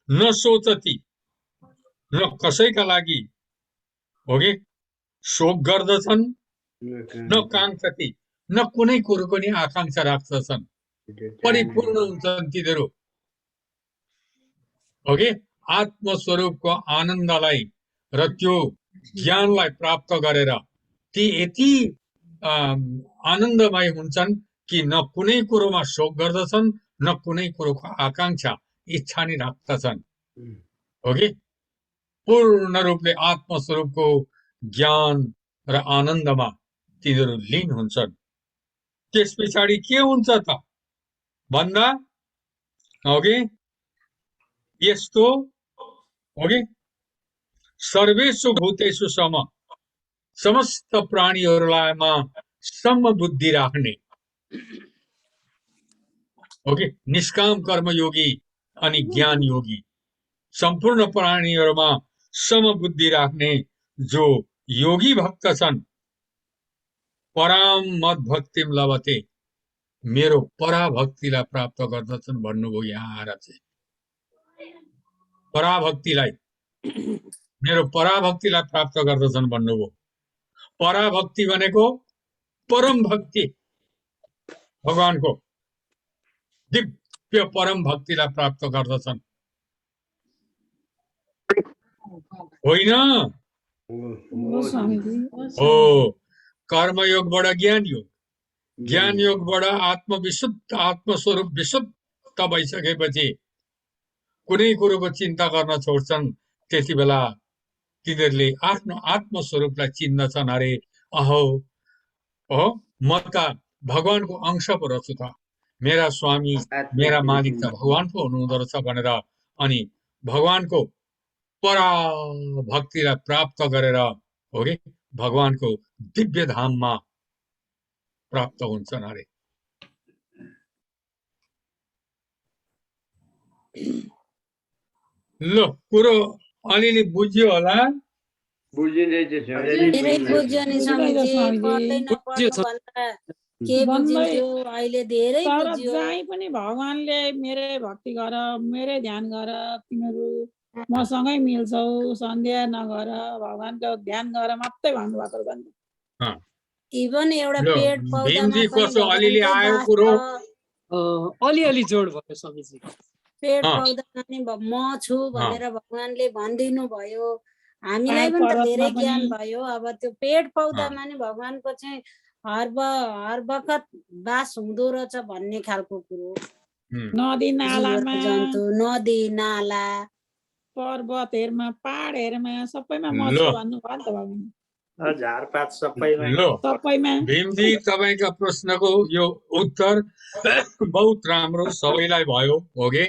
A: न सोचति न कसैका लागि हो कि शोक गर्दछन् न काङ्क्षति न कुनै कुरोको नि आकांक्षा राख्दछन् परिपूर्ण हुन्छन् तिनीहरू हो कि आत्मस्वरूपको आनन्दलाई र त्यो ज्ञानलाई प्राप्त गरेर ती यति आनन्दमय हुन्छन् कि न कुनै कुरोमा शोक गर्दछन् न कुनै कुरोको आकांक्षा इच्छा नि राख्दछन् हो कि पूर्ण रूपले आत्मस्वरूपको ज्ञान र आनन्दमा तिनीहरू लीन हुन्छन्। त्यस पछाडि के हुन्छ त भन्दा हो कि यस्तो हो कि सर्वेषु भूतेषु समस्त प्राणीहरूलाईमा समबुद्धि राख्ने हो कि निष्काम कर्मयोगी अनि ज्ञान योगी सम्पूर्ण प्राणीहरूमा समबुद्धि राख्ने जो योगी भक्त छन् पराम मद भक्तिम लभते मेरो पराभक्तिलाई प्राप्त गर्दछन् भन्नुभयो यहाँ आएर चाहिँ पराभक्तिलाई मेरो पराभक्तिलाई प्राप्त गर्दछन् भन्नुभयो। पराभक्ति भनेको परम भक्ति भगवानको दिव्य परम भक्तिलाई प्राप्त गर्दछन् होइन हो कर्मयोगबाट ज्ञान योगबाट आत्मविशुद्ध आत्मस्वरूप विशुद्ध भइसकेपछि कुनै कुरोको चिन्ता गर्न छोड्छन् त्यति बेला तिनीहरूले आफ्नो आत्मस्वरूपलाई चिन्दछन् अरे अहो म त भगवानको अंश पो रहेछु त मेरा स्वामी मेरा मालिक त भगवान पो हुनुहुँदो रहेछ भनेर अनि भगवानको पराभक्तिलाई प्राप्त गरेर हो कि भगवानको दिव्य धाममा प्राप्त हुन्छन् अरे। ल कुरो अलिअलि बुझ्यो होला
B: बुझिँदैछ
D: धेरै बुझ्यो नि स्वामीजी पढ्दै नपढ्नु भन्दा के बुझिन्थ्यो अहिले धेरै
E: तर
D: बुझ्यो।
E: जहीँ पनि भगवानले मेरै भक्ति गर मेरै ध्यान गर तिमीहरू मसँगै मिल्छौ सन्ध्या नगर भगवानको ध्यान गर मात्रै भन्नुभएको रहेछ।
D: इभन एउटा
A: ल,
D: पेड पौधामा
A: भीमजी
D: पनि
A: कसो अलिअलि
D: भगवानकै
A: आयो
D: बास
A: कुरो?
D: छ।
F: अलिअलि जोड भयो स्वामीजी।
D: पेड
A: अँ।
D: पौधामा नि म छु भनेर भगवानले भनिदिनु भयो। हामीलाई पनि त
E: पर्वतमा
D: धेरै ज्ञान
E: पनि-
D: भयो। अब त्यो पेड पौधामा नि भगवानको चाहिँ हर बखत बास हुँदो रहेछ भन्ने खालको कुरो।
E: नदी नालामा
D: जीवजन्तु नदी नाला
E: पर्वतहरुमा पहाडहरुमा सबैमा म
A: ल।
E: छु भन्नुभयो नि त भगवान।
G: झारपात सबैमा
A: लो
E: सबैमा
A: भीमजी तपाईँका प्रश्नको यो उत्तर बहुत राम्रो सबैलाई भयो हो कि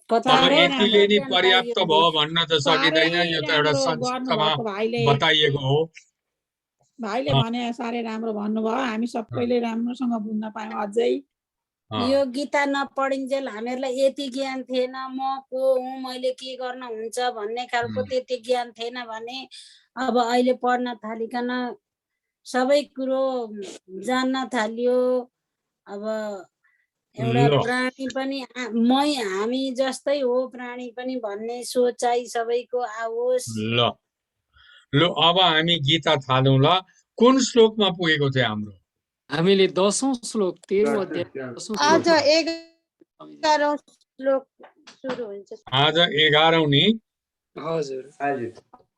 D: कता
A: अब
E: साह्रै
A: यतिले नि
D: ज्ञान
A: पर्याप्त
D: पाइयो
A: भयो
D: नि।
A: भन्न त सकिँदैन यो त एउटा
E: राम्रो
A: संक्षिप्तमा
E: गर्नुभएको भाइले
A: बताइएको हो
E: भाइले भने साह्रै राम्रो भन्नुभयो। हामी सबैले राम्रोसँग बुझ्न पायौँ अझै।
D: यो गीता नपढिन्जेल हामीहरूलाई यति ज्ञान थिएन, म को हुँ, मैले के गर्न हुन्छ भन्ने खालको त्यति ज्ञान थिएन भने अब अहिले पढ्न थालिकन सबै कुरो जान्न थालियो। अब एउटा
A: ल।
D: प्राणी पनि हामी जस्तै हो प्राणी पनि भन्ने सोचाइ सबैको आओस्।
A: ल ल अब हामी गीता थालौँ ल। कुन श्लोकमा पुगेको थियो हाम्रो
F: हामीले 10औं श्लोक 13औं अध्याय 10औं
C: आज
F: श्लोक
C: 11औं श्लोक सुरु हुन्छ।
A: आज 11औं नि
F: हजुर
B: हजुर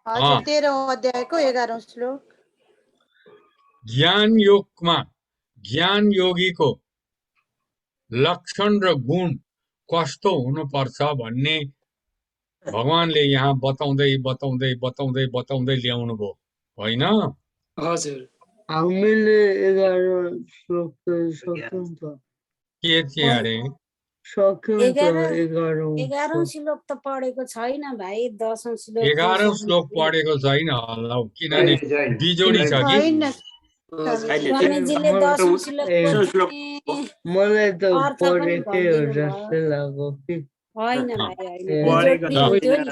C: हजुर 13औं अध्यायको 11औं श्लोक।
A: ज्ञान योगमा ज्ञान योगीको लक्षण र गुण कस्तो हुनुपर्छ भन्ने भगवानले यहाँ बताउँदै बताउँदै बताउँदै बताउँदै ल्याउनु भयो होइन।
F: हजुर
H: हामीले 11 श्लोक त सक्यौं त
A: के थियो अरे
H: सक्यौं त
D: 11औं
H: 11
D: श्लोक त पढेको छैन भाइ। 10औं श्लोक
A: 11औं श्लोक पढेको छैन होला हौ, किनभने बिजोडी छ कि
C: छैन
D: स्वामीजीले 10औं श्लोक
H: मलाई त
D: अर्थ पनि
H: पढेकै हो
D: भनिदिनु
H: जस्तो लाग्यो कि
D: होइन भाइ होइन,
G: पढेको
D: बिजोडी हुन्थ्यो नि त।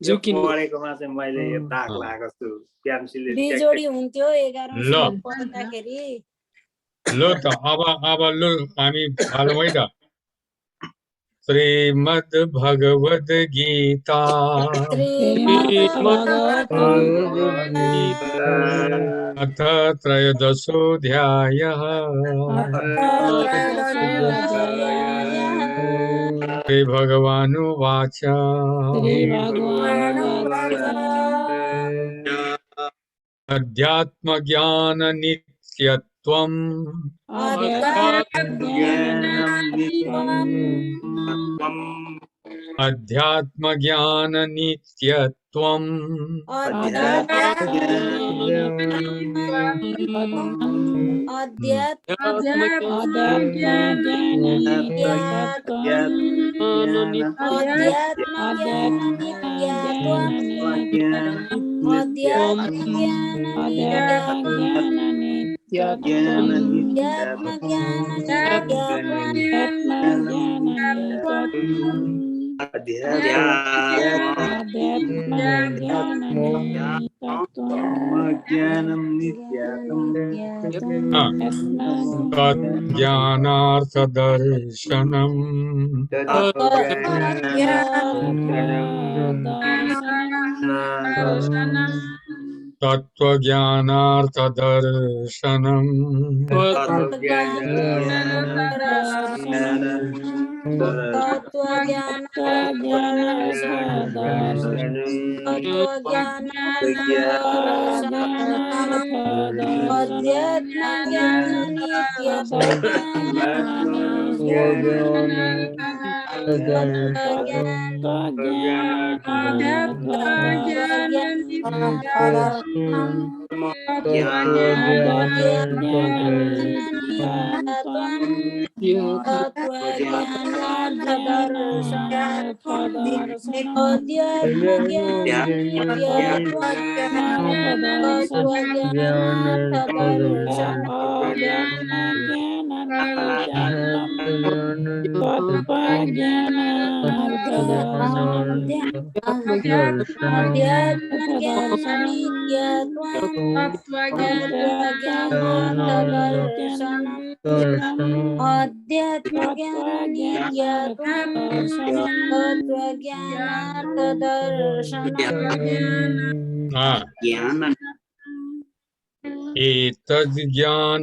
G: यो पढेकोमा चाहिँ मैले दाग लागेको छु क्याम्सीले
D: बिजोडी हुन्थ्यो 11औं
A: ल।
D: श्लोक पढ्दाखेरि।
A: ल त अब ल हामी थालौँ है त। श्रीमद् भगवद गीता अथ त्रयोदशोऽध्यायः श्रीभगवानुवाच अध्यात्मज्ञाननित्यत्वम् अध्यात्मज्ञाननित्यत्वम्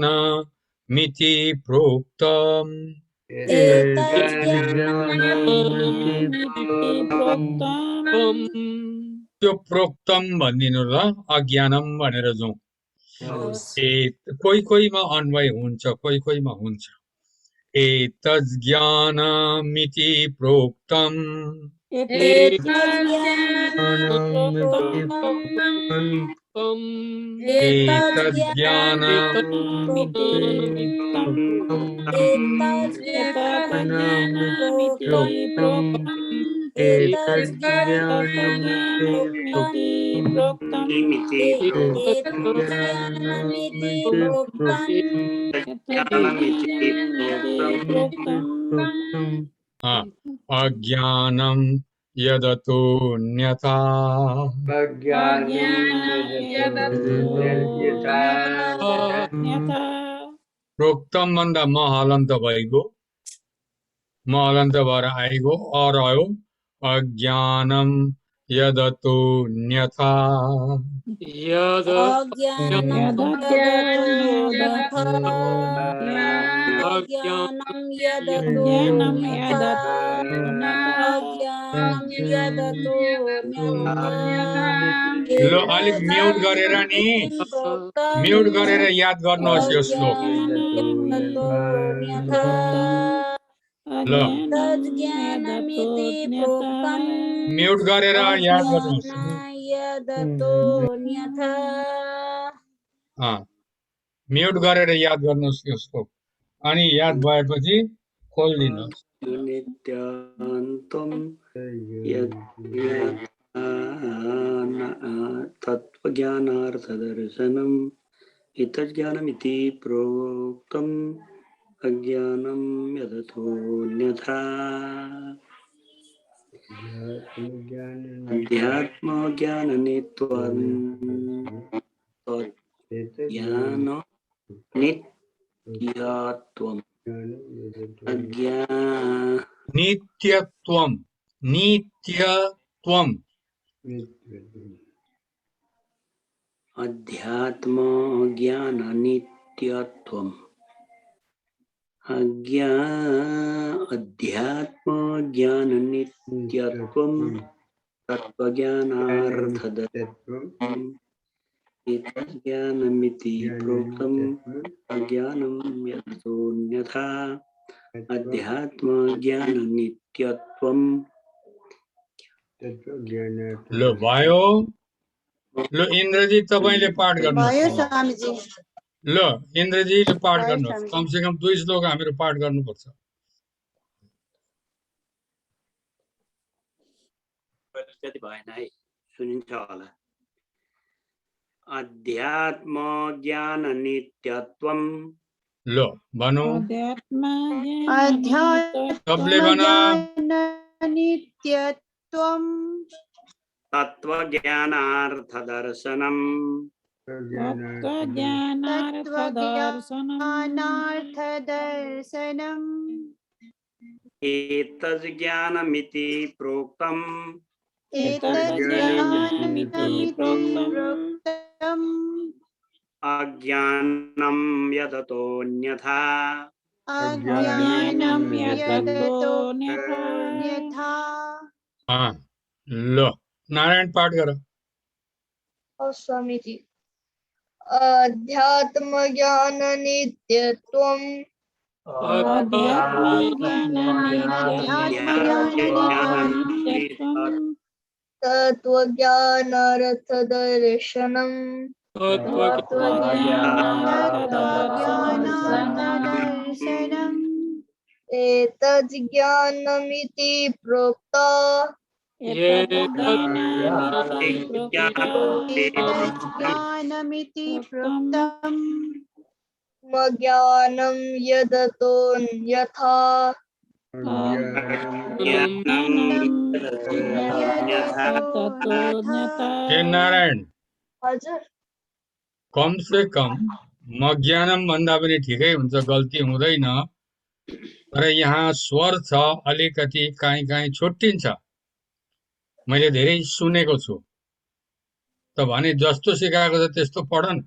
A: एतज्ज्ञानमिति प्रोक्तम् त्यो प्रोक्तम भनिदिनु ल, अज्ञानम भनेर जाउँ।
D: हवस्।
A: कोही कोहीमा अन्वय हुन्छ, कोही कोहीमा हुन्छ। एतज्ज्ञानमिति प्रोक्तम् अज्ञानं यदतोऽन्यथा प्रोक्तम भन्दा म हलन्त भइगयो, म हलन्त भएर आइगयो, रह्यो अज्ञानं यदतोऽन्यथा लो अलिक म्युट गरेर नि, म्युट गरेर याद गर्नुहोस् यो श्लोक। ल म्युट गरेर याद गर्नुहोस्। म्युट गरेर याद गर्नुहोस् यो श्लोक। अनि याद भएपछि खोलिदिनुहोस्।
I: नित्यान्तं तत्त्वज्ञानार्थदर्शनम् एतज्ज्ञानमिति प्रोक्तम् अज्ञानं यदतोऽन्यथा अध्यात्मज्ञाननित्यत्वम्
A: नित्यत्वम्, नित्यत्वम्,
I: अध्यात्मज्ञाननित्यत्वम् अध्यात्मज्ञाननित्यत्वम् तत्त्वज्ञानार्थदर्शनम् एतज्ज्ञानमिति प्रोक्तम् अज्ञानं यदतोऽन्यथा अध्यात्मज्ञाननित्यत्वम्
A: लो भयो। लो इन्द्रजी तपाईले पाठ
C: भयो
A: गर्नुहोस्।
C: स्वामीजी।
A: लो इन्द्रजीले पाठ
C: भयो
A: गर्नुहोस्।
C: स्वामीजी।
A: कमसे कम 2 श्लोक हामीहरू पाठ गर्नुपर्छ।
I: त्यति भएन है, सुनिन्छ होला। अध्यात्मज्ञाननित्यत्वम्
A: लो भनौ, सबले भन।
C: नित्यत्वम्
I: तत्त्वज्ञानार्थदर्शनम्
C: तत्त्वज्ञानार्थदर्शनम्
I: एतज्ज्ञानमिति प्रोक्तम्
C: एतज्ज्ञानमिति प्रोक्तम्
I: अज्ञानं यदतोऽन्यथा
C: अज्ञानं यदतोऽन्यथा।
A: लो नारायण पाठ गर।
J: स्वामीजी। अध्यात्मज्ञाननित्यत्वम् तत्त्वज्ञानार्थदर्शनम् एतज्ज्ञानमिति प्रोक्तम् अज्ञानं यदतोऽन्यथा
A: हे नारायण,
J: हजुर
A: कम से कम म ज्ञानम भन्दा पनि ठिकै हुन्छ, गल्ती हुँदैन। तर यहाँ स्वर छ, अलिकति काहीँ काहीँ छुट्टिन्छ। मैले धेरै सुनेको छु। त भने जस्तो सिकाएको छ त्यस्तो पढन।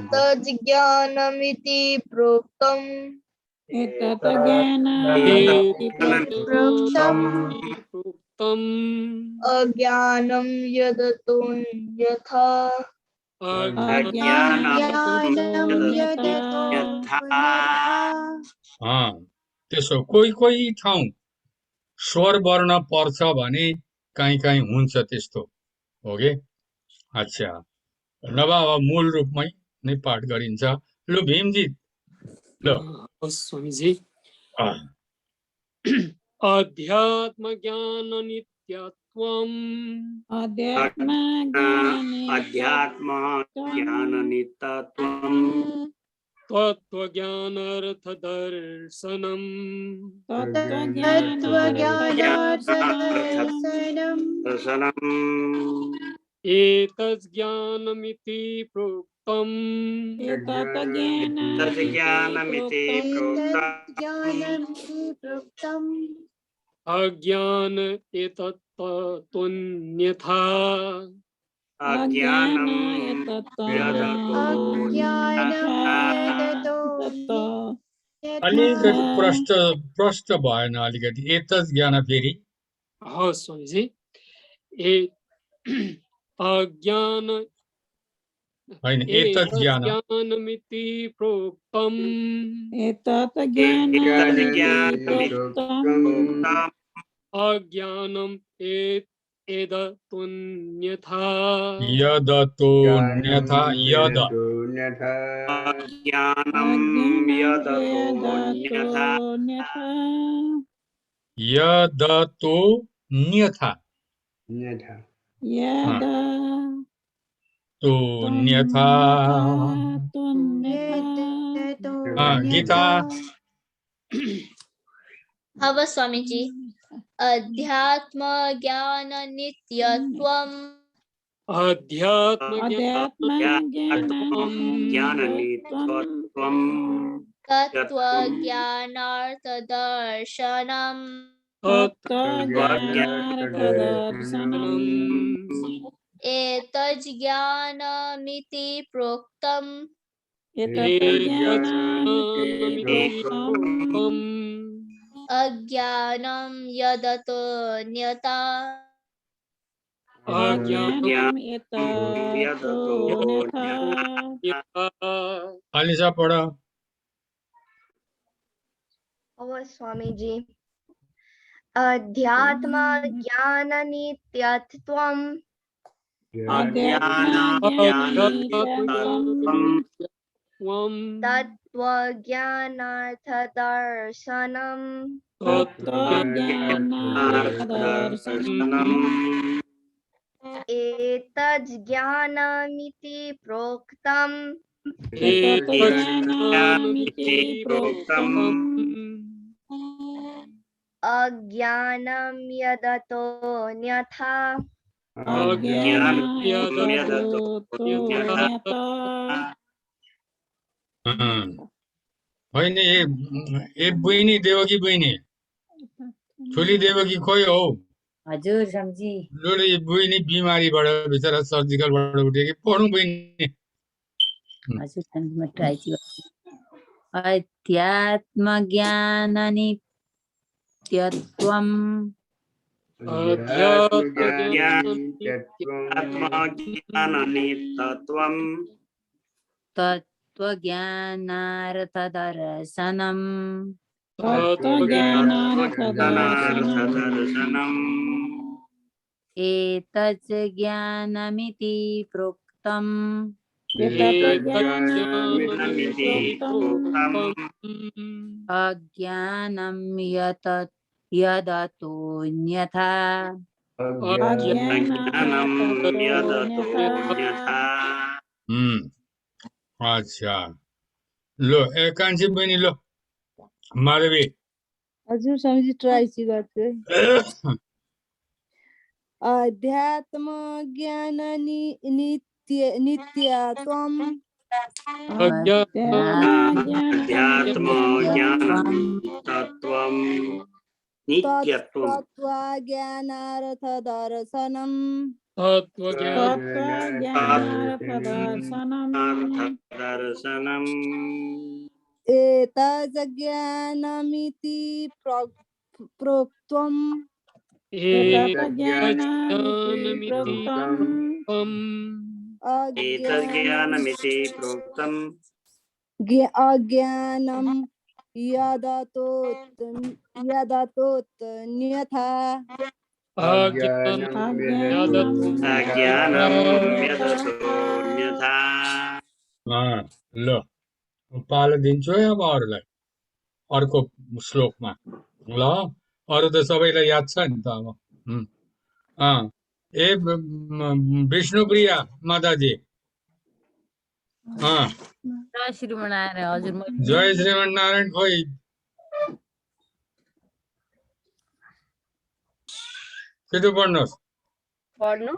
J: एतज्ज्ञानमिति प्रोक्तम्
E: एतत् ज्ञानामि
C: प्रोक्तम्
F: प्रोक्तम्
J: अज्ञानं यदतोऽन्यथा
C: अज्ञानं यदतो
I: यथा
A: त्यसो कोही ठाउँ स्वर वर्ण पर्छ भने कहीँ कहीँ हुन्छ त्यस्तो हो कि अच्छा नभए अब मूल रूपमै नै पाठ गरिन्छ लु भीमजी ल
F: हवस् स्वामीजी
A: अँ,
F: अध्यात्म ज्ञान नित्यत्वम्
E: अध्यात्म ज्ञान
I: अध्यात्म ज्ञान नित्यत्वम्
F: तत्त्वज्ञानार्थ दर्शनम्
C: तत्त्वज्ञानार्थदर्शनम्
I: दर्शनम्
F: एतज्ज्ञानमिति प्रोक्तम्
E: एतत्
I: तज्ज्ञानमिति प्रोक्तम्
C: ज्ञानमिति प्रोक्तम्
F: अज्ञान एतत्ततोऽन्यथा
I: अज्ञानं यदतो
C: यदतो
A: अलिकति प्रष्ट भएन अलिकति एतत् ज्ञान फेरि
F: हवस् स्वामीजी ए अज्ञान
A: होइन एतत् ज्ञान
F: एतज्ज्ञानमिति प्रोक्तम्
E: एतत् ज्ञानामि
I: प्रोक्तम्
F: अज्ञानम् एततोऽन्यथा
A: यदतोऽन्यथा यद
I: अज्ञानं यदतोऽन्यथा
A: यदतोऽन्यथा तोऽन्यथा गीता
J: हवस् स्वामीजी अध्यात्म ज्ञान नित्यत्वम्
F: अध्यात्म
I: ज्ञाननित्यत्वम्
J: तत्त्वज्ञानार्थ दर्शनम् एतज्ज्ञानमिति प्रोक्तम् अज्ञानं यदतोऽन्यथा
A: अलिसा पढ
J: स्वामीजी अध्यात्म ज्ञान नित्यत्वम् तत्त्वज्ञानार्थ दर्शनम् एतज्ज्ञानमिति प्रोक्तम् अज्ञानं यदतोऽन्यथा
A: होइन ए बहिनी देवकी बहिनी ठुली देवकी खोइ हौ
D: हजुर समझी
A: लोले बहिनी बिमारीबाट बिचरा सर्जिकलबाट उठ्यो कि पढौँ बहिनी
D: हजुर समझी म ट्राई अध्यात्म ज्ञान नित्यत्वम्
I: आत्मज्ञाननित्यत्वम्
D: तत्त्वज्ञानार्थ दर्शनम् एतज्ज्ञानमिति प्रोक्तम् अज्ञानं यदतोऽन्यथा
A: अच्छा लो कान्छी बहिनी लो माधवी
H: हजुर समझी ट्राई चाहिँ गर्छु है अध्यात्म ज्ञान नित्यत्वम् तत्त्वज्ञानार्थ दर्शनम्
C: एतज्ज्ञानमिति प्रोक्तम्
E: एतज्ज्ञानमिति प्रोक्तम्
I: एतज्ज्ञानमिति प्रोक्तम्
C: अज्ञानं यदतोऽन्यथा
B: अज्ञानं
I: अज्ञानं यदतोऽन्यथा
A: ल पालो दिन्छु है अब अरूलाई अर्को श्लोकमा ल अरू त सबैलाई याद छ नि त अब ए विष्णुप्रिया माताजी
K: जय श्रीमनारायण हजुर
A: जय श्रीमन्नारायण खोइ छिटो पढ्नुहोस्
K: पढ्नु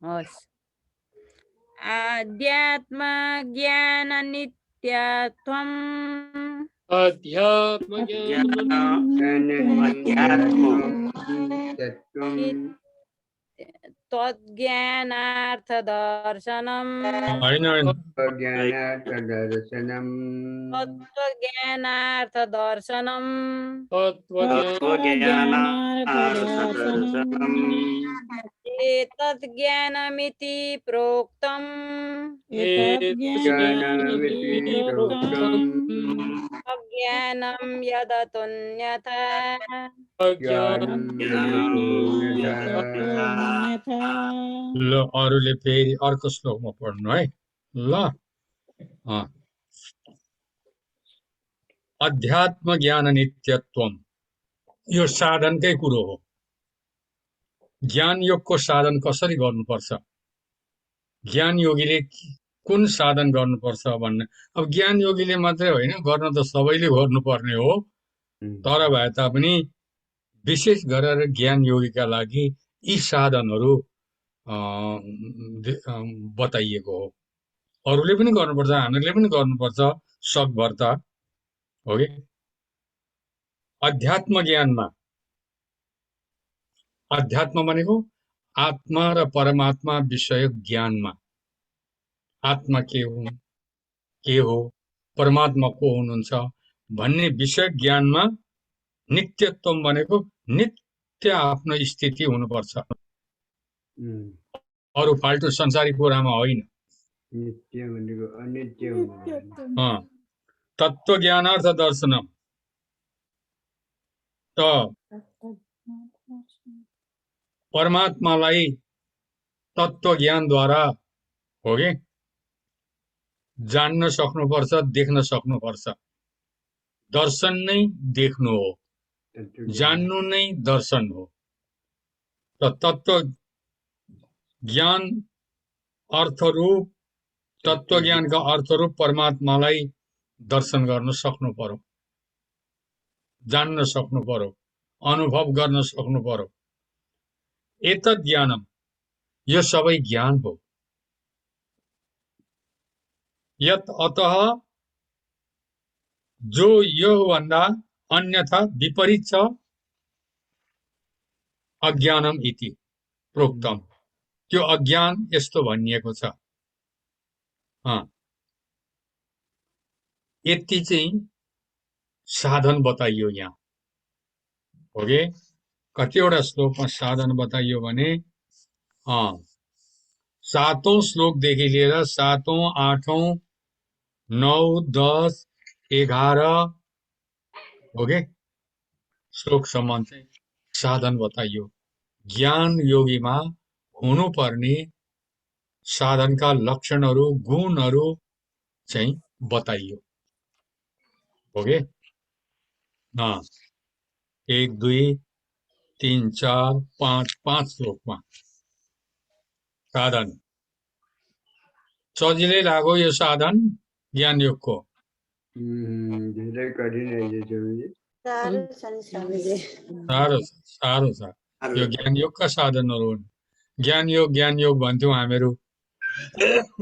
K: हस् आध्यात्म ज्ञान नित्यत्वम्
F: अध्यात्म
K: तद्ज्ञानार्थ दर्शनम्
A: होइन
K: तत्त्वज्ञानार्थ दर्शनम् एतद्ज्ञानमिति प्रोक्तम् अज्ञानं यदतोऽन्यथा
A: ल अरूले फेरि अर्को श्लोकमा पढ्नु है ल अध्यात्म ज्ञान नित्यत्वम यो साधनकै कुरो हो ज्ञान योगको साधन कसरी गर्नुपर्छ ज्ञान योगीले कुन साधन गर्नुपर्छ भन्ने अब ज्ञान योगीले मात्रै होइन गर्न त सबैले गर्नुपर्ने हो तर भए तापनि विशेष गरेर ज्ञान योगीका लागि यी साधनहरू बताइएको हो अरूले पनि गर्नुपर्छ हामीहरूले पनि गर्नुपर्छ सकभर त हो कि अध्यात्म ज्ञानमा अध्यात्म भनेको आत्मा र परमात्मा विषय ज्ञानमा आत्मा के हो परमात्मा को हुनुहुन्छ भन्ने विषय ज्ञानमा नित्यत्व भनेको नित्य आफ्नो स्थिति हुनुपर्छ अरू फाल्टु संसारिक कुरामा होइन तत्त्व ज्ञानार्थ दर्शनम त परमात्मालाई तत्त्व ज्ञानद्वारा हो कि जान्न सक्नुपर्छ देख्न सक्नुपर्छ दर्शन नै देख्नु हो जान्नु नै दर्शन हो त तत्त्व ज्ञान अर्थरूप तत्त्व ज्ञानका अर्थरूप परमात्मालाई दर्शन गर्न सक्नु पर्यो जान्न सक्नु पर्यो अनुभव गर्न सक्नु पर्यो एतत् ज्ञानम यो सबै ज्ञान हो यत अतः जो यो भन्दा अन्यथा विपरीत छ अज्ञानम इति प्रोक्तम त्यो अज्ञान यस्तो भनिएको छ यति चाहिँ साधन बताइयो यहाँ हो कि कतिवटा श्लोकमा साधन बताइयो भने सातौं श्लोकदेखि लिएर 7औं 8औं 9 10 11 हो कि श्लोकसम्म चाहिँ साधन बताइयो ज्ञान योगीमा हुनुपर्ने साधनका लक्षणहरू गुणहरू चाहिँ बताइयो हो कि 1 2 3 4 5 श्लोकमा साधन सजिलै लाग्यो यो साधन ज्ञान योगको साह्रो छ यो ज्ञान योगका साधनहरू हुन् ज्ञान योग भन्थ्यौं हामीहरू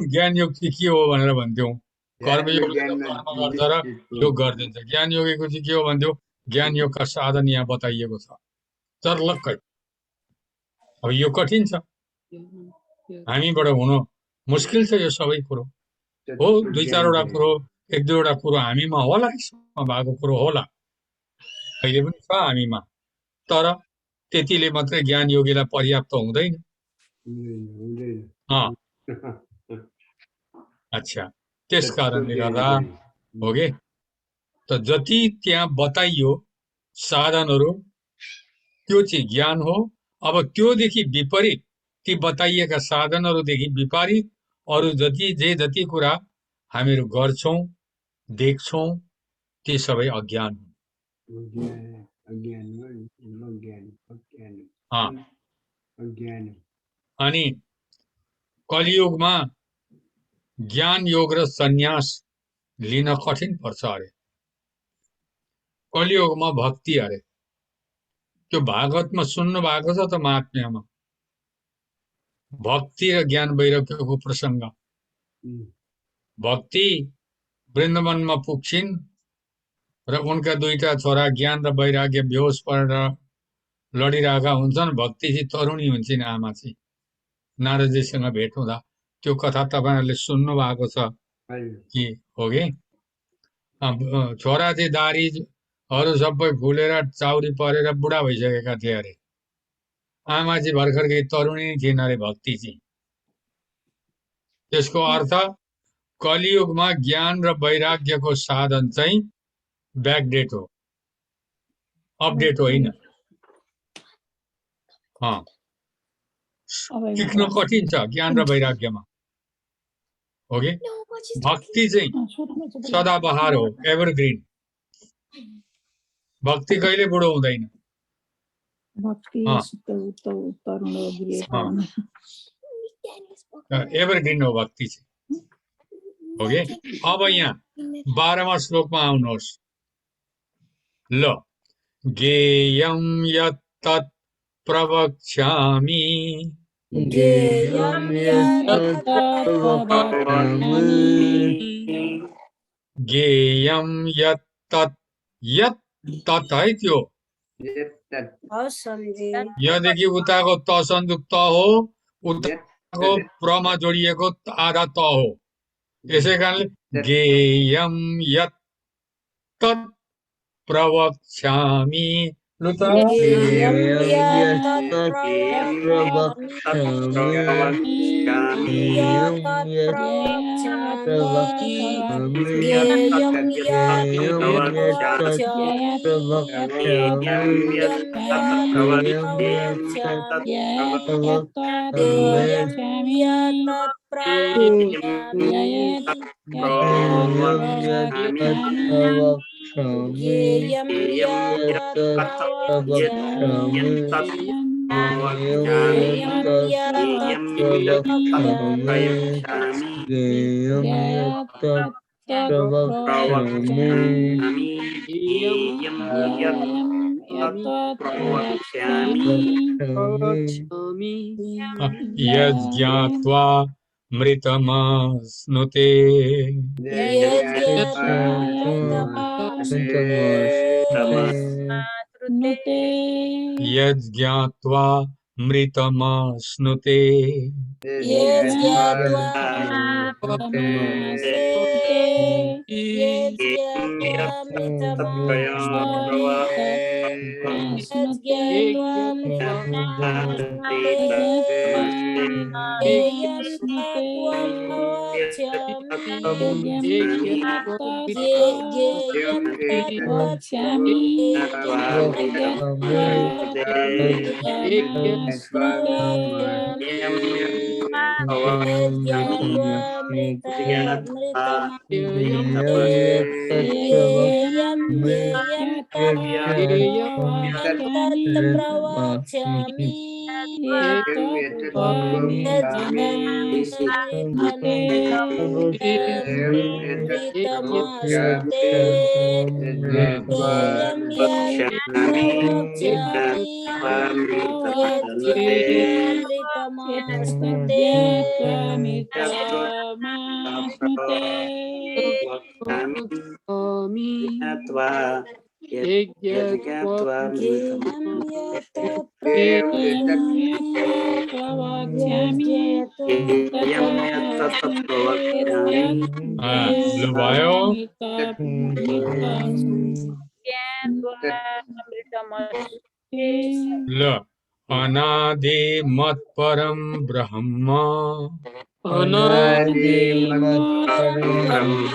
A: ज्ञान योग चाहिँ के हो भनेर भन्थ्यौं कर्मयोग कर्म गर्छ र योग गरिदिन्छ ज्ञान योगीको चाहिँ के हो भन्थ्यौं ज्ञान योगका साधन यहाँ बताइएको छ चर्लक्कै अब यो कठिन छ हामीबाट हुन मुस्किल छ यो सबै कुरो हो 2 4 वटा कुरो एक दुईवटा कुरो हामीमा होला, यसमा भएको कुरो होला, अहिले पनि छ हामीमा, तर त्यतिले मात्रै ज्ञान योगीलाई पर्याप्त हुँदैन। अच्छा, त्यस कारणले गर्दा हो कि त जति त्यहाँ बताइयो साधनहरू त्यो चाहिँ ज्ञान हो। अब त्योदेखि विपरीत, ती बताइएका साधनहरूदेखि विपरीत अरू जति कुरा हामीहरू गर्छौं देख्छौं ती सबै अज्ञान हुन्। अनि कलियुगमा ज्ञान योग र सन्यास लिन कठिन पर्छ अरे। कलियुगमा भक्ति अरे। त्यो भागवतमा सुन्नु भएको छ त महात्म्यमा, भक्ति र ज्ञान वैराग्यको प्रसङ्ग। भक्ति वृन्दावनमा पुग्छिन् र उनका दुईटा छोरा ज्ञान र वैराग्य बेहोस परेर लडिरहेका हुन्छन्। भक्ति चाहिँ तरुणी हुन्छन्, आमा चाहिँ नारदजीसँग भेट हुँदा। त्यो कथा तपाईहरुले सुन्नु भएको छ कि हो कि? छोरा चाहिँ दारीहरू सबै फुलेर चाउरी परेर बुढा भइसकेका थिए अरे। आमा चाहिँ भर्खरकै तरुणी थिइन् अरे भक्ति चाहिँ। त्यसको अर्थ कलियुगमा ज्ञान र वैराग्यको साधन चाहिँ ब्याकडेट हो, अपडेट होइन। सिक्न कठिन छ ज्ञान र वैराग्यमा, हो कि? भक्ति चाहिँ सदाबहार हो, एभरग्रीन। भक्ति कहिले बुढो हुँदैन। एभरग्रीन हो भक्ति चाहिँ, हो कि? अब यहाँ 12वां श्लोकमा आउनुहोस्। ल, ज्ञेयं यत् तत् प्रवक्ष्यामि,
H: ज्ञेयं यत् तत् प्रवक्ष्यामि,
A: ज्ञेयं यत् तत्, यत् तत् है त्यो यदेखि उताको त संयुक्त हो, उताको प्रमा जोडिएको आधा त हो। यसै कारणले ज्ञेयं यत् तत् प्रवक्ष्यामि।
H: ज्ञेयं यत् तत् प्रवक्ष्यामि, ज्ञेयं यत् प्रवक्ष्यामि, ज्ञेयं यत् तत् प्रवक्ष्यामि,
A: यज्ञात्वा मृतमश्नुते, यज्ञात्वा मृतमश्नुते,
K: यज्ञात्वामृतमश्नुते
D: ज्ञेयं यत्
E: प्रवक्ष्यामि
K: ज्ञेयं यत्तत् प्रवक्ष्यामि
A: लो भयो
K: ज्ञात्वामृतमश्नुते
A: ल अनादिमत्परं ब्रह्म
K: परं ब्रह्म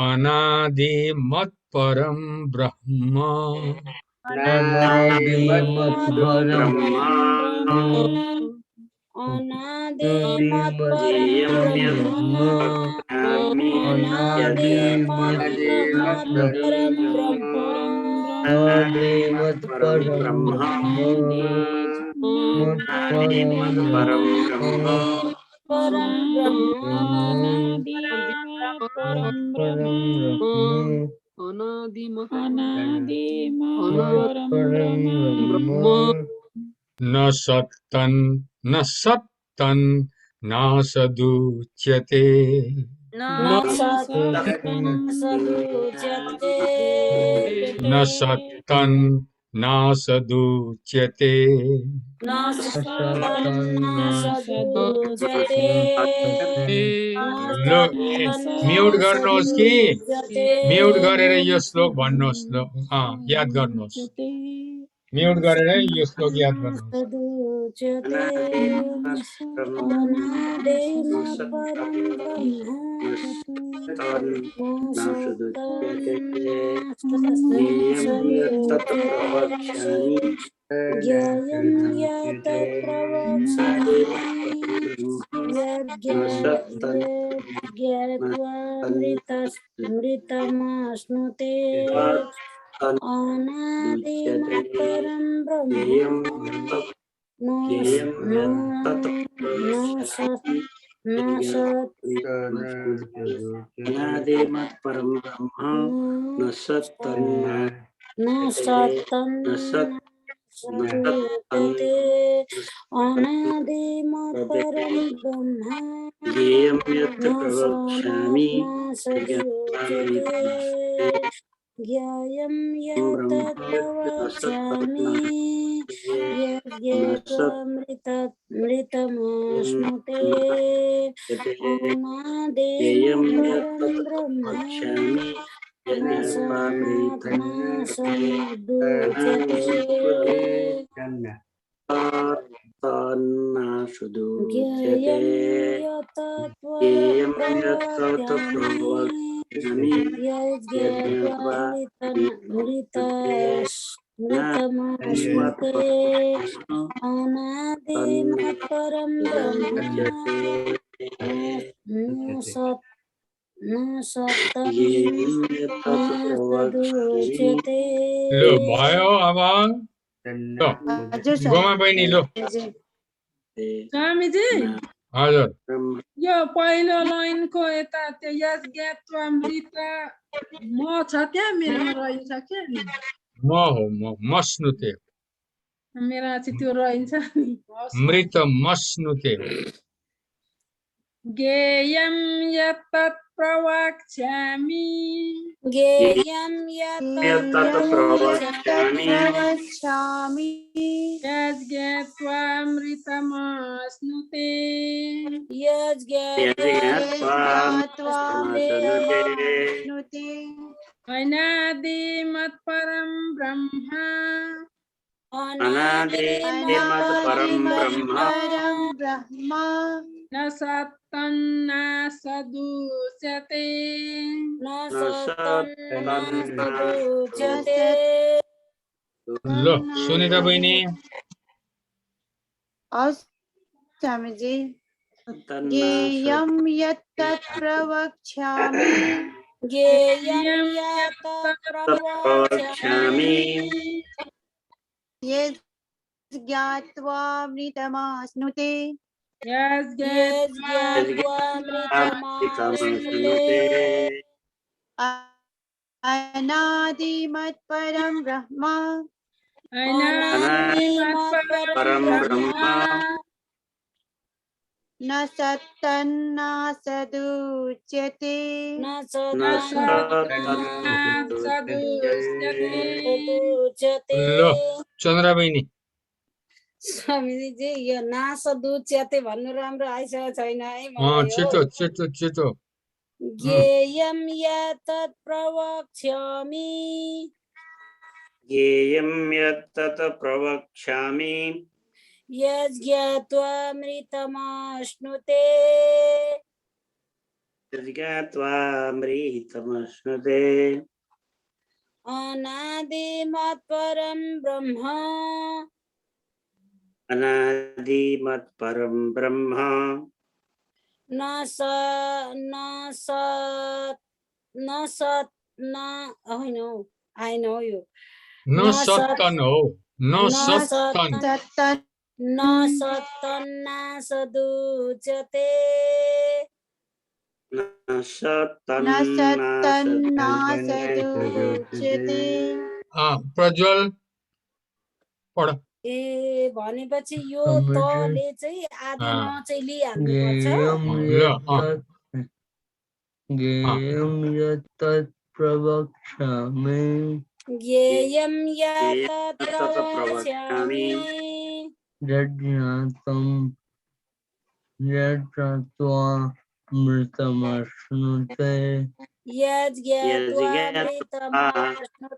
A: अनादिमत्परं ब्रह्म
B: अनादिमत्परं
D: अनादिमत्परं
K: ज्ञेयं यत्
D: ब्रह्म
K: प्रवक्ष्यामि
D: अनादिमत्परं ब्रह्म
K: परं ब्रह्म परं ब्रह्म
D: परं ब्रह्म
E: परं ब्रह्म अनादिमत् परं ब्रह्म
A: न सत्तन् नासदुच्यते
D: न सदुच्यते
A: न सत्तन् नासदुच्यते
D: न सदुच्यते
A: लो म्युट गर्नुहोस् कि म्युट गरेर यो श्लोक भन्नुहोस् ल याद गर्नुहोस् म्युट गरेर यो श्लोक याद गर्नुहोस्
D: सदुच्यते अनादिमत्परं ब्रह्म न सदुच्यते ज्ञेयं यत् प्रवक्ष्यामि अनादिमत्परं ब्रह्म
K: अनादिमत्परं ब्रह्म न
D: सदुच्यते अनादिमत्परं ब्रह्म
K: ज्ञेयं यत् प्रवक्ष्यामि
D: ज्ञेयं यत् प्रवक्ष्यामि यज्ञत्वामृतमश्नुते अनादिमत्परं ब्रह्म न सदुच्यते ज्ञेयं यत् प्रवक्ष्यामि यज्ञत्वामृतमश्नुते अनादिमत्परं ब्रह्म न सदुच्यते
A: लो भयो अब लो गोमा बहिनी लो
E: स्वामीजी
A: हजुर
E: यो पहिलो लाइनको यता त्यो यज्ञत्वामृत म छ क्या मेरोमा रहन्छ क्या नि
A: म हो म मस्नुते
E: मेरा चाहिँ त्यो रहन्छ नि
A: मृत मस्नुते
E: ज्ञेयं यत्तत् प्रवक्ष्यामि
D: ज्ञेयं यत्
C: प्रवक्ष्यामि
E: यज्ञत्वामृतमश्नुते
C: यज्ञत्वामृतमश्नुते
E: अनादिमत्परं ब्रह्म
K: अनादिमत्परं ब्रह्म
C: ब्रह्म
E: न सत्तन्न सदुच्यते
D: न सदुच्यते
A: लो सुनिता बहिनी
C: स्वामीजी ज्ञेयं यत्तत् प्रवक्ष्यामि
D: ज्ञेयं यत्
K: प्रवक्ष्यामि
C: यज्ञत्वामृतमश्नुते
D: यज्ञत्वामृतमश्नुते
C: अनादिमत्परं ब्रह्म
D: अनादिमत्परं ब्रह्म
C: न सत्तन्न सदुच्यते
D: न सदुच्यते सदुच्यते
A: ल चन्द्रा बहिनी
D: स्वामीजी यो नासदुच्यते भन्नु राम्रो आइसकेको छैन है मलाई हो
A: छिटो छिटो छिटो
D: ज्ञेयं यत्तत् प्रवक्ष्यामि
K: ज्ञेयं यत्तत् प्रवक्ष्यामि
D: यज्ञात्वामृतमश्नुते
K: यज्ञात्वामृतमश्नुते
D: अनादिमत्परं ब्रह्म
K: अनादिमत्परं ब्रह्म
D: न स न सत् न सत् न होइन हौ आएन हौ यो
A: न सत्तन हो न
D: न
A: सत्तन
C: सत्तन
D: न सत्तन्नासदुच्यते
K: न
C: न सत्तन्नासदुच्यते
A: प्रज्वल पढ
D: ए भनेपछि यो
H: स्वामीजी।
D: तले चाहिँ आदि न चाहिँ लिइहाल्नु पर्छ
H: ज्ञेयं यत्तत् प्रवक्ष्यामि
D: ज्ञेयं यत्तत्
K: तत्
D: प्रवक्ष्यामि
H: यज्ञात्वं यज्ञात्वामृतमश्नुते
D: यज्ञात्वामृतमश्नुते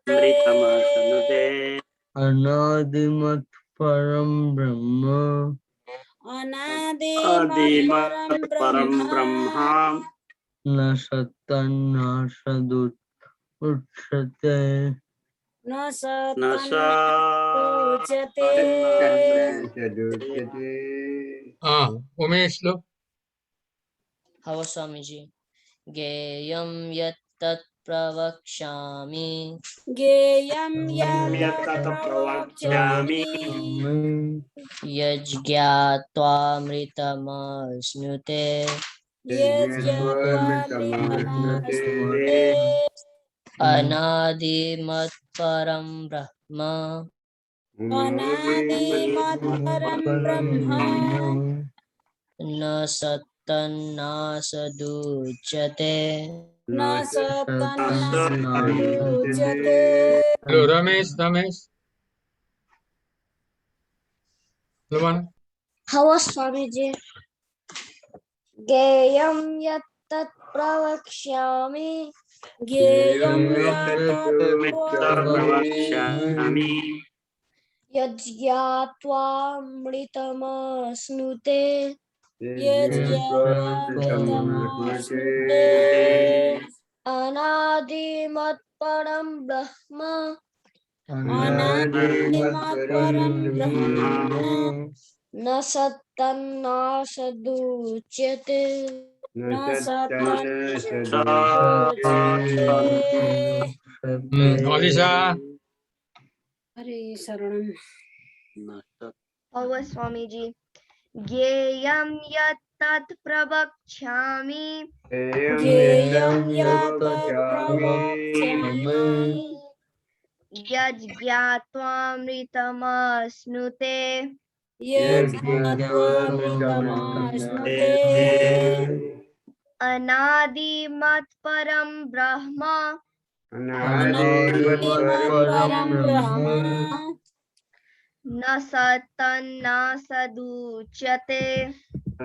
K: अमृतमश्नुते
H: अनादिमत्परं ब्रह्म
D: अनादिमत्परं
K: परं
D: ब्रह्म
K: ब्रह्म
H: न सत्तन्नासदुच्यते
D: न
K: न
D: सत्तन्नासदुच्यते
A: उमेश लो
B: हव स्वामीजी ज्ञेयं यत्तत् प्रवक्ष्यामि
D: ज्ञेयं
K: यत्तत् प्रवक्ष्यामि
B: यज्ञात्वामृतमश्नुते
D: यज्ञात्वामृतमश्नुते
B: अनादिमत्परं ब्रह्म
D: अनादिमत्परं ब्रह्म
B: न सत्तन्नासदुच्यते
D: न सत्तन्नासदुच्यते
A: लो रमेश लो भन
J: हव स्वामीजी ज्ञेयं यत्तत् प्रवक्ष्यामि
D: ज्ञेयं यत्तत्
K: प्रवक्ष्यामि
J: यज्ञात्वामृतमश्नुते
D: यज्ञात्वामृतमश्नुते
J: अनादिमत्परं ब्रह्म
D: अनादिमत्परं ब्रह्म
J: न सत्तन्नासदुच्यते
D: न सत्तन्नासदुच्यते
A: अलिसा
D: हरे शरणं
J: हव स्वामीजी ज्ञेयं यत्तत् प्रवक्ष्यामि
D: ज्ञेयं यत्तत् प्रवक्ष्यामि
J: यज्ञात्वामृतमश्नुते
D: यज्ञात्वामृतमश्नुते
J: अनादिमत्परं ब्रह्म
D: अनादिमत्परं ब्रह्म
J: न सत्तन्नासदुच्यते
D: न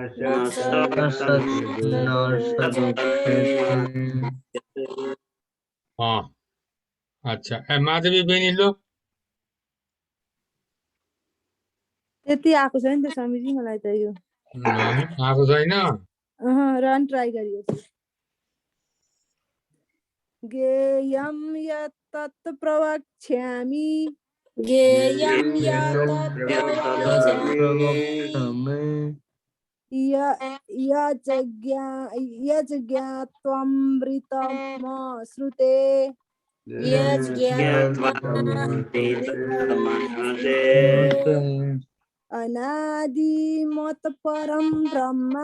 D: सत्तन्नासदुच्यते
A: अच्छा माधवी बहिनी लो
L: त्यति आएको छैन त स्वामीजी मलाई त यो
A: आएको छैन
L: रन ट्राई गरियो ज्ञेयं यत्तत् प्रवक्ष्यामि
D: ज्ञेयं यत्तत् प्रवक्ष्यामि
L: यज्ञात्वामृतमश्नुते अनादिमत्परं ब्रह्म